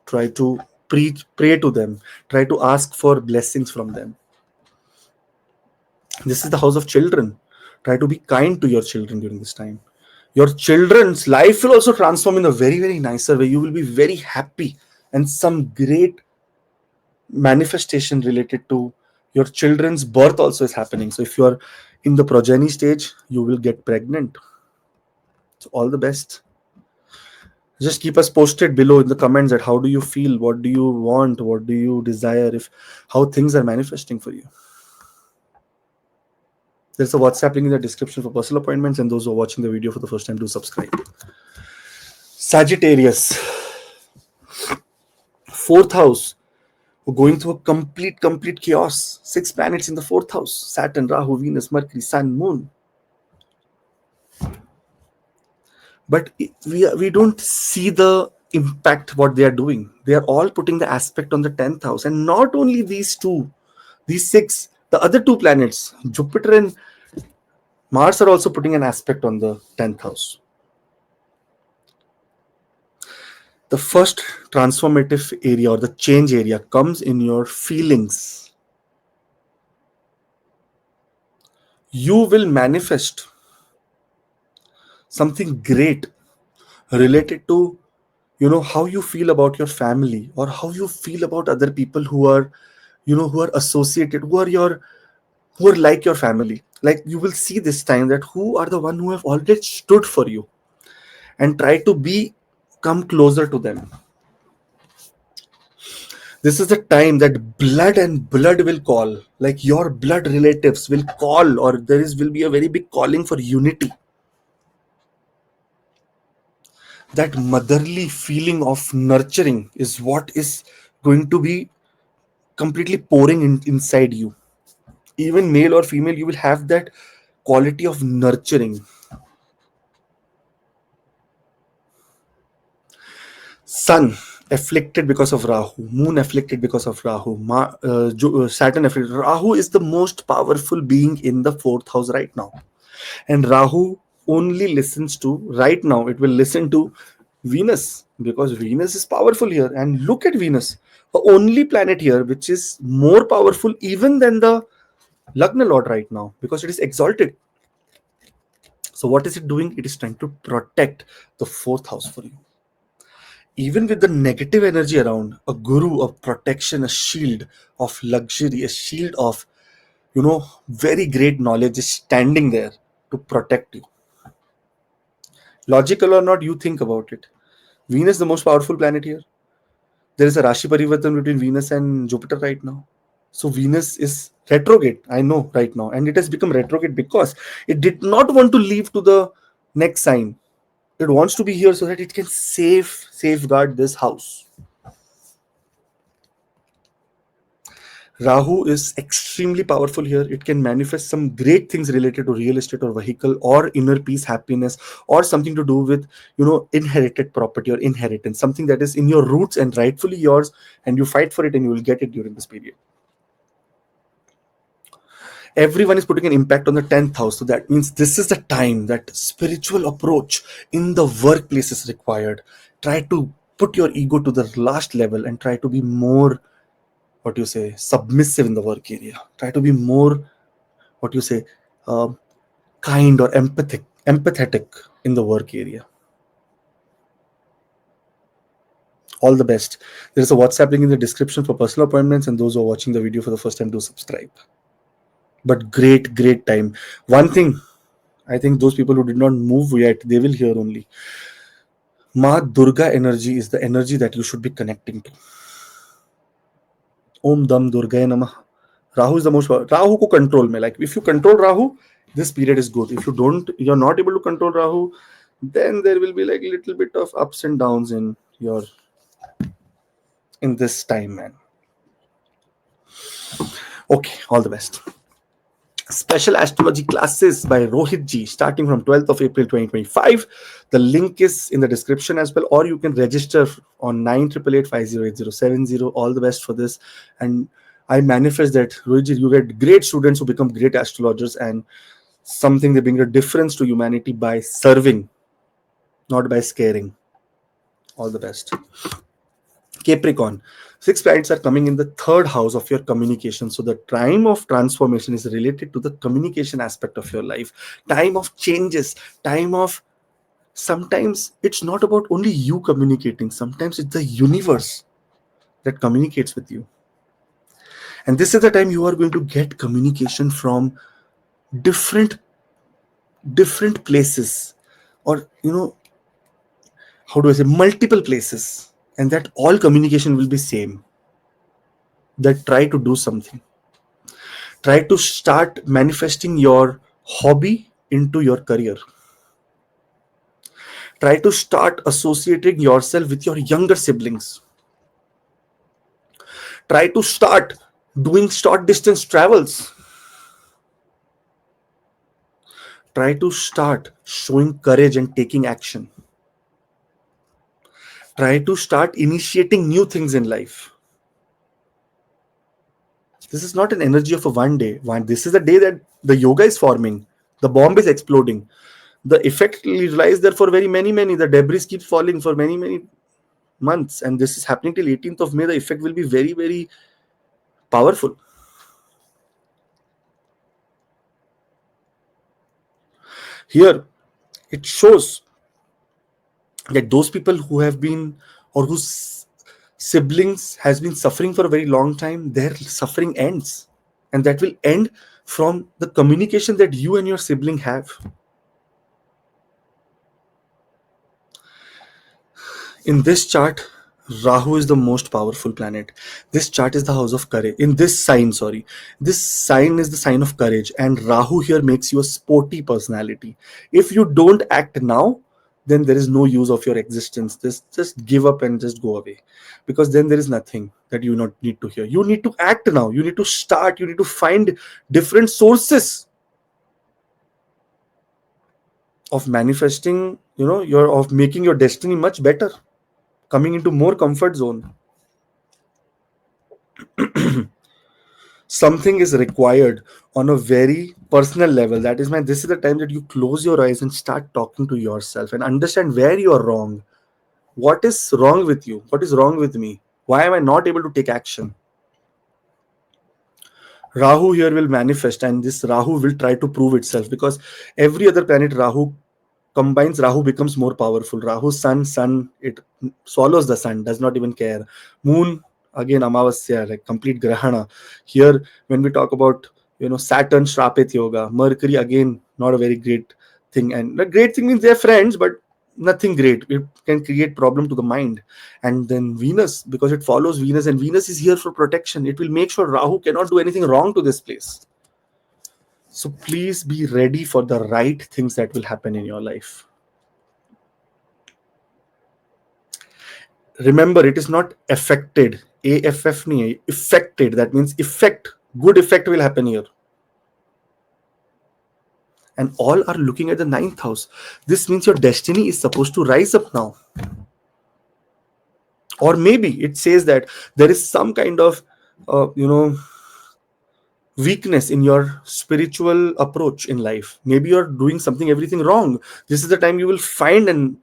try to pray to them, try to ask for blessings from them. This is the house of children. Try to be kind to your children during this time. Your children's life will also transform in a very, very nicer way. You will be very happy, and some great manifestation related to your children's birth also is happening. So if you are in the progeny stage, you will get pregnant. So all the best. Just keep us posted below in the comments that how do you feel, what do you want, what do you desire, if how things are manifesting for you. There's a WhatsApp link in the description for personal appointments, and those who are watching the video for the first time, do subscribe. Sagittarius, fourth house. We're going through a complete chaos. 6 planets in the fourth house: Saturn, Rahu, Venus, Mercury, Sun, Moon. But we don't see the impact what they are doing. They are all putting the aspect on the 10th house, and not only these two, these 6, the other 2 planets, Jupiter and Mars, are also putting an aspect on the 10th house. The first transformative area or the change area comes in your feelings. You will manifest something great related to how you feel about your family, or how you feel about other people who are who are associated, who are like your family. Like, you will see this time that who are the one who have already stood for you, and try to come closer to them. This is the time that blood and blood will call, like your blood relatives will call, or will be a very big calling for unity. That motherly feeling of nurturing is what is going to be completely pouring inside you. Even male or female, you will have that quality of nurturing. Sun afflicted because of Rahu, Moon afflicted because of Rahu, Saturn afflicted. Rahu is the most powerful being in the fourth house right now. And Rahu only listens to, right now, it will listen to Venus, because Venus is powerful here. And look at Venus, the only planet here which is more powerful even than the Lagna Lord right now, because it is exalted. So, what is it doing? It is trying to protect the fourth house for you. Even with the negative energy around, a guru of protection, a shield of luxury, a shield of, very great knowledge is standing there to protect you. Logical or not, you think about it. Venus is the most powerful planet here. There is a Rashi Parivartan between Venus and Jupiter right now. So Venus is retrograde, I know right now. And it has become retrograde because it did not want to leave to the next sign. It wants to be here so that it can safeguard this house. Rahu is extremely powerful here. It can manifest some great things related to real estate or vehicle or inner peace, happiness, or something to do with, inherited property or inheritance, something that is in your roots and rightfully yours, and you fight for it and you will get it during this period. Everyone is putting an impact on the 10th house. So that means this is the time that spiritual approach in the workplace is required. Try to put your ego to the last level and try to be more, submissive in the work area. Try to be more, what you say, kind or empathetic in the work area. All the best. There is a WhatsApp link in the description for personal appointments, and those who are watching the video for the first time, do subscribe. But great time. One thing, I think those people who did not move yet, they will hear only. Ma Durga energy is the energy that you should be connecting to. Om Dam Durgaya Namah. Rahu is the most powerful. Rahu ko control mein. Like if you control Rahu, this period is good. If you don't, you're not able to control Rahu, then there will be like little bit of ups and downs in this time, man. Okay, all the best. Special astrology classes by Rohit Ji starting from 12th of April 2025. The link is in the description as well, or you can register on 9888508070. All the best for this. And I manifest that, Rohit Ji, you get great students who become great astrologers, and something they bring a difference to humanity by serving, not by scaring. All the best. Capricorn, 6 planets are coming in the third house of your communication. So the time of transformation is related to the communication aspect of your life. Time of changes, time of, sometimes it's not about only you communicating. Sometimes it's the universe that communicates with you. And this is the time you are going to get communication from different places, or, how do I say, multiple places. And that all communication will be same. That try to do something. Try to start manifesting your hobby into your career. Try to start associating yourself with your younger siblings. Try to start doing short distance travels. Try to start showing courage and taking action. Try to start initiating new things in life. This is not an energy of a one day. This is the day that the yoga is forming. The bomb is exploding. The effect lies there for very many. The debris keeps falling for many months. And this is happening till 18th of May. The effect will be very powerful. Here, it shows that those people who have been, or whose siblings has been suffering for a very long time, their suffering ends. And that will end from the communication that you and your sibling have. In this chart, Rahu is the most powerful planet. This chart is the house of courage. In this sign, this sign is the sign of courage. And Rahu here makes you a sporty personality. If you don't act now, then there is no use of your existence. Just give up and just go away. Because then there is nothing that you not need to hear. You need to act now. You need to start. You need to find different sources of manifesting, of making your destiny much better. coming into more comfort zone. Something is required on a very personal level. That is why this is the time that you close your eyes and start talking to yourself and understand where you are wrong. What is wrong with you? What is wrong with me? Why am I not able to take action? Rahu here will manifest, and this Rahu will try to prove itself, because every other planet Rahu combines, Rahu becomes more powerful. Rahu, sun, it swallows the sun, does not even care. Moon, again, Amavasya, like complete Grahana. Here, when we talk about, Saturn, Shrapit Yoga, Mercury, again, not a very great thing. And the great thing means they're friends, but nothing great. It can create problem to the mind. And then Venus, because it follows Venus, and Venus is here for protection. It will make sure Rahu cannot do anything wrong to this place. So please be ready for the right things that will happen in your life. Remember, it is not affected. AFF nahi, affected. That means effect. Good effect will happen here. And all are looking at the ninth house. This means your destiny is supposed to rise up now. Or maybe it says that there is some kind of, weakness in your spiritual approach in life. Maybe you're doing everything wrong. This is the time you will find and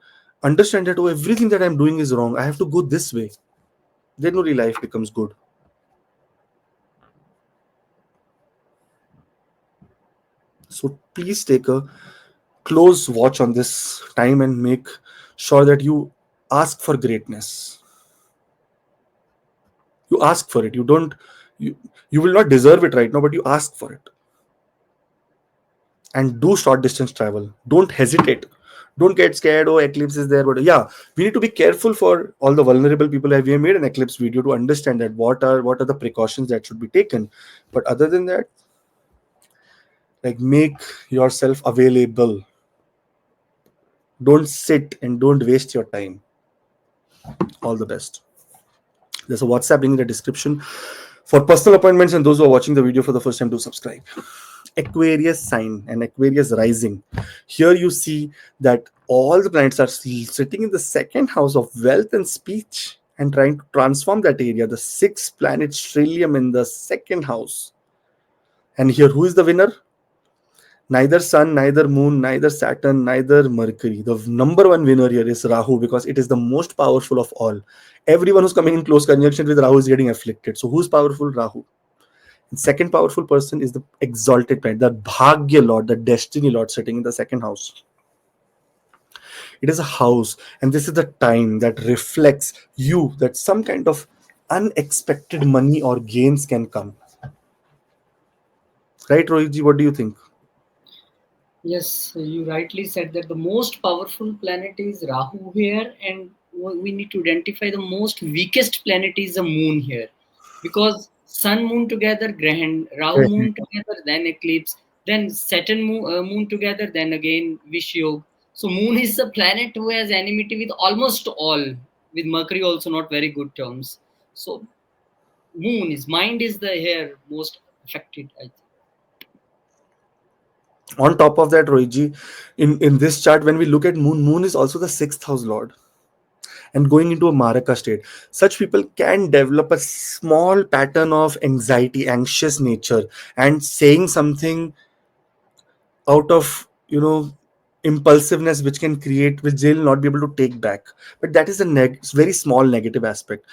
understand that, oh, everything that I'm doing is wrong. I have to go this way. Then only life becomes good. So please take a close watch on this time and make sure that you ask for greatness. You ask for it. You will not deserve it right now, but you ask for it. And do short distance travel. Don't hesitate. Don't get scared. Oh, eclipse is there. But yeah, we need to be careful for all the vulnerable people. We have made an eclipse video to understand that what are the precautions that should be taken. But other than that, like, make yourself available. Don't sit and don't waste your time. All the best. There's a WhatsApp link in the description for personal appointments, and those who are watching the video for the first time, do subscribe. Aquarius sign and Aquarius rising. Here you see that all the planets are sitting in the second house of wealth and speech and trying to transform that area. The sixth planet stellium in the second house. And here, who is the winner? Neither Sun, neither Moon, neither Saturn, neither Mercury. The number one winner here is Rahu, because it is the most powerful of all. Everyone who's coming in close conjunction with Rahu is getting afflicted. So who's powerful? Rahu. And second powerful person is the exalted planet, the Bhagya Lord, the Destiny Lord, sitting in the second house. It is a house, and this is the time that reflects you, that some kind of unexpected money or gains can come. Right, Rohitji, what do you think? Yes, you rightly said that the most powerful planet is Rahu here, and we need to identify the most weakest planet is the Moon here, because Sun Moon together, Grahan, Rahu Moon together, then eclipse, then Saturn Moon together, then again Vishyog. So Moon is the planet who has enmity with almost all, with Mercury also not very good terms. So Moon is mind is the here most affected, I think. On top of that, Rohitji, in this chart, when we look at Moon is also the sixth house Lord. And going into a Maraka state, such people can develop a small pattern of anxiety, anxious nature, and saying something out of, impulsiveness, which they'll not be able to take back. But that is a very small negative aspect.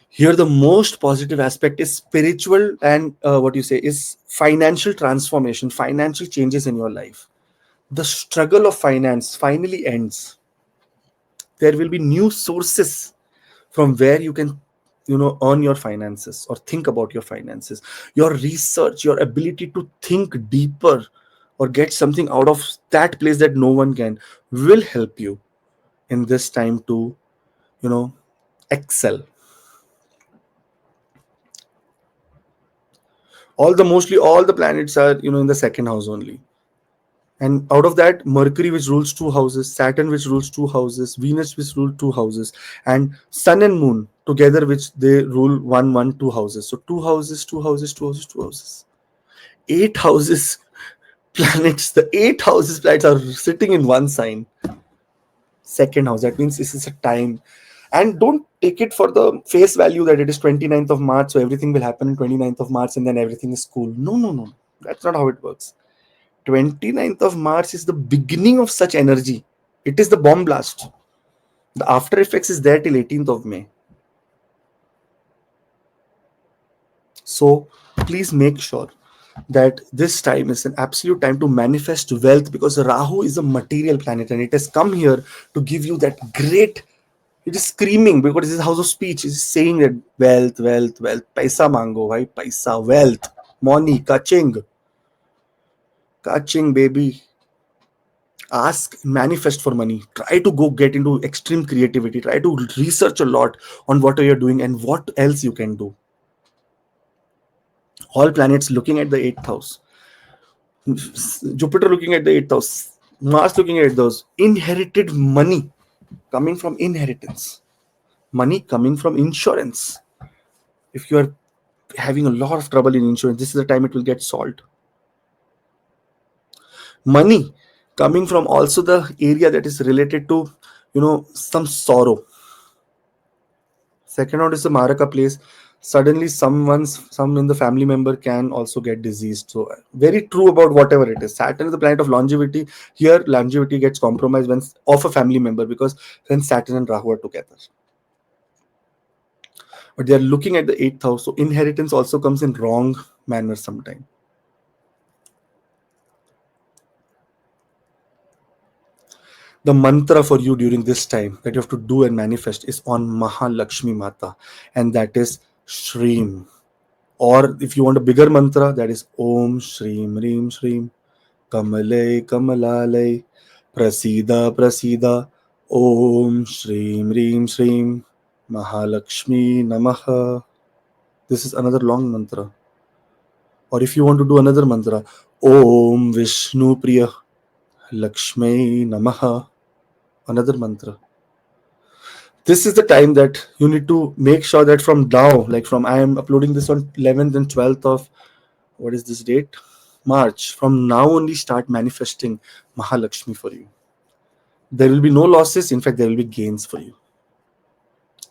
Here, the most positive aspect is spiritual and is financial transformation, financial changes in your life. The struggle of finance finally ends. There will be new sources from where you can, earn your finances or think about your finances. Your research, your ability to think deeper or get something out of that place that no one can, will help you in this time to, excel. Mostly all the planets are, in the second house only. And out of that, Mercury, which rules two houses, Saturn, which rules two houses, Venus, which rules two houses, and Sun and Moon together, which they rule two houses. So two houses, two houses, two houses, two houses. 8 houses planets. The 8 houses planets are sitting in one sign. Second house. That means this is a time And don't take it for the face value that it is 29th of March, so everything will happen on 29th of March and then everything is cool. No, no, no. That's not how it works. 29th of March is the beginning of such energy. It is the bomb blast. The after effects is there till 18th of May. So please make sure that this time is an absolute time to manifest wealth, because Rahu is a material planet and it has come here to give you that great. It is screaming because this is house of speech. It is saying that wealth, wealth, wealth. Paisa mango, right? Paisa, wealth, money, kaching, baby. Ask, manifest for money. Try to go get into extreme creativity. Try to research a lot on what are you doing and what else you can do. All planets looking at the 8th house. Jupiter looking at the 8th house. Mars looking at those. Inherited money coming from inheritance. Money coming from insurance. If you are having a lot of trouble in insurance, this is the time it will get solved. Money coming from also the area that is related to, some sorrow. Second out is the Maraka place. Suddenly some in the family member can also get diseased. So very true about whatever it is. Saturn is the planet of longevity. Here longevity gets compromised when of a family member, because when Saturn and Rahu are together. But they are looking at the 8th house, so inheritance also comes in wrong manner sometimes. The mantra for you during this time that you have to do and manifest is on Mahalakshmi Mata, and that is Shreem. Or if you want a bigger mantra, that is Om Shreem Reem Shreem Kamale Kamalalay Prasida Prasida Om Shreem Reem Shreem Mahalakshmi Namaha. This is another long mantra. Or if you want to do another mantra, Om Vishnu Priya Lakshmi Namaha. Another mantra. This is the time that you need to make sure that from now, like from I am uploading this on 11th and 12th of, what is this date? March. From now only start manifesting Mahalakshmi for you. There will be no losses. In fact, there will be gains for you.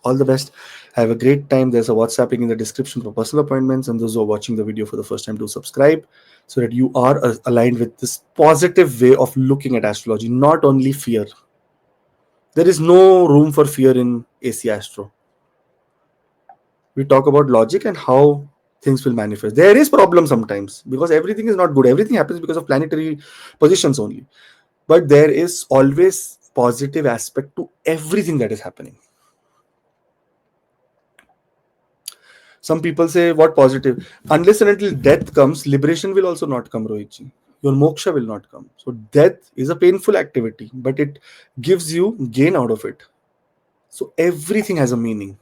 All the best. Have a great time. There's a WhatsApp link in the description for personal appointments. And those who are watching the video for the first time, do subscribe so that you are aligned with this positive way of looking at astrology, not only fear. There is no room for fear in AC Astro. We talk about logic and how things will manifest. There is problem sometimes because everything is not good. Everything happens because of planetary positions only. But there is always positive aspect to everything that is happening. Some people say, what positive? Unless and until death comes, liberation will also not come, Rohitji. Your moksha will not come. So death is a painful activity, but it gives you gain out of it. So everything has a meaning.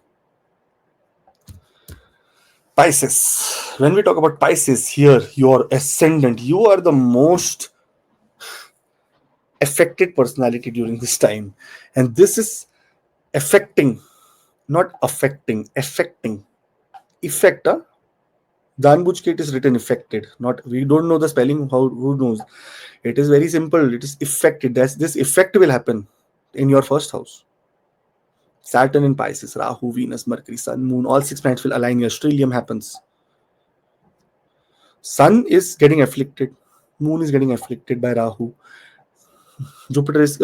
Pisces. When we talk about Pisces here, your ascendant, you are the most affected personality during this time. And this is affecting, not affecting, affecting. Effect, huh? Danbuj it is written affected. Not, we don't know the spelling, who knows? It is very simple. It is affected. This effect will happen in your first house. Saturn in Pisces, Rahu, Venus, Mercury, Sun, Moon, all 6 planets will align here. Stellium happens. Sun is getting afflicted. Moon is getting afflicted by Rahu. Jupiter is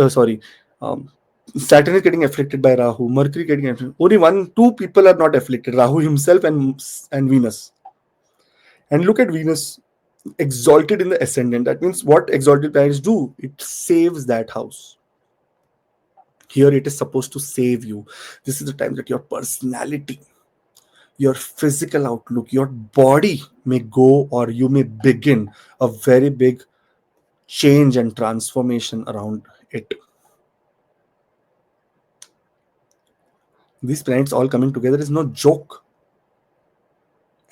Saturn is getting afflicted by Rahu. Mercury getting afflicted. Only 2 people are not afflicted: Rahu himself and Venus. And look at Venus exalted in the ascendant. That means what exalted planets do? It saves that house. Here it is supposed to save you. This is the time that your personality, your physical outlook, your body may go, or you may begin a very big change and transformation around it. These planets all coming together is no joke.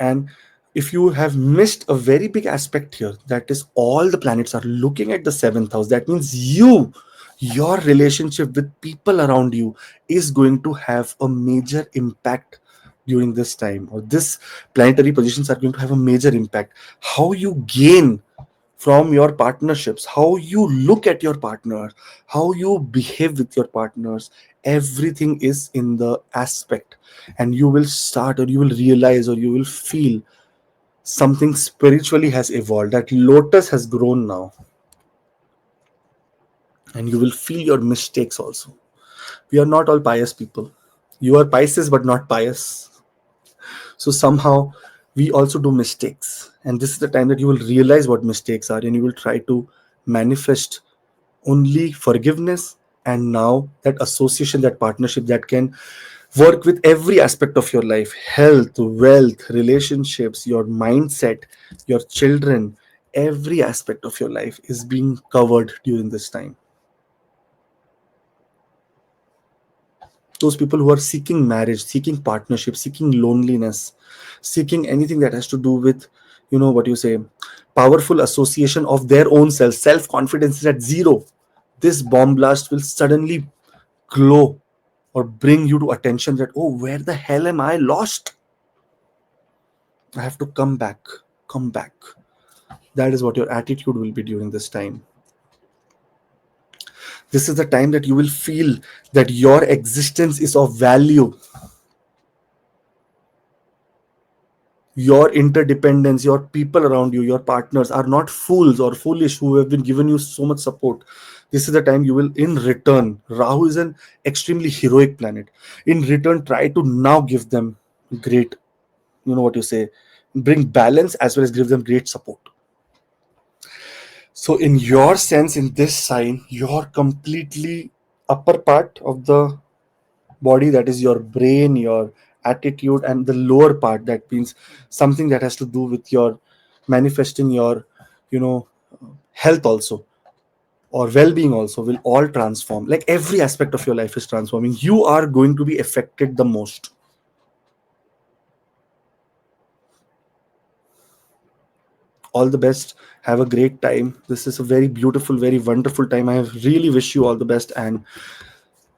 And if you have missed a very big aspect here, that is all the planets are looking at the 7th house. That means your relationship with people around you is going to have a major impact during this time, or this planetary positions are going to have a major impact. How you gain from your partnerships, how you look at your partner, how you behave with your partners, everything is in the aspect, and you will start, or you will realize, or you will feel something spiritually has evolved. That lotus has grown now, and you will feel your mistakes also. We are not all pious people. You are Pisces, but not pious. So somehow we also do mistakes. And this is the time that you will realize what mistakes are, and you will try to manifest only forgiveness, and now that association, that partnership that can work with every aspect of your life: health, wealth, relationships, your mindset, your children. Every aspect of your life is being covered during this time. Those people who are seeking marriage, seeking partnership, seeking loneliness, seeking anything that has to do with, what you say, powerful association of their own self confidence is at zero. This bomb blast will suddenly glow, or bring you to attention that, oh, where the hell am I lost? I have to come back. Come back. That is what your attitude will be during this time. This is the time that you will feel that your existence is of value. Your interdependence, your people around you, your partners are not fools or foolish who have been given you so much support. This is the time you will, in return, Rahu is an extremely heroic planet. In return, try to now give them great, what you say, bring balance as well as give them great support. So, in your sense, in this sign, your completely upper part of the body, that is your brain, your attitude, and the lower part, that means something that has to do with your manifesting your, you know health also, or well-being also, will all transform. Like every aspect of your life is transforming. You are going to be affected the most. All the best. Have a great time. This is a very beautiful, very wonderful time. I really wish you all the best. And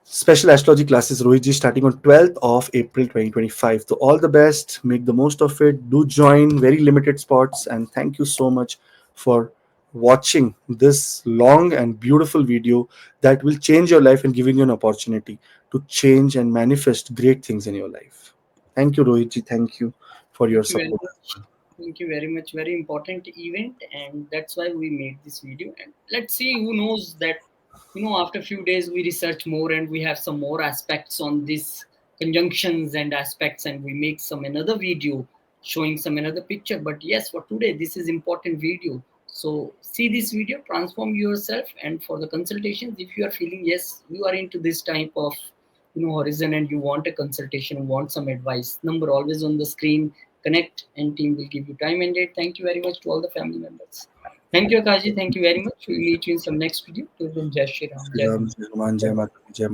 special astrology classes, Rohitji, starting on 12th of April 2025. So all the best. Make the most of it. Do join. Very limited spots. And thank you so much for watching this long and beautiful video that will change your life and giving you an opportunity to change and manifest great things in your life. Thank you, Rohitji. Thank you for your Thank you very support. much. Thank you very much. Very important event, and that's why we made this video. And let's see, who knows that, after a few days we research more and we have some more aspects on this conjunctions and aspects, and we make some another video showing some another picture. But yes, for today, this is important video. So see this video, transform yourself. And for the consultations, if you are feeling yes, you are into this type of horizon and you want a consultation, want some advice, number always on the screen. Connect and team will give you time and date. Thank you very much to all the family members. Thank you, Akashi. Thank you very much. We'll meet you in some next video. Till then, Jai Shri Ram. Shri Jai Ram, Hind. Jai Hanuman, Jai Jai Bharat. Mata, Jai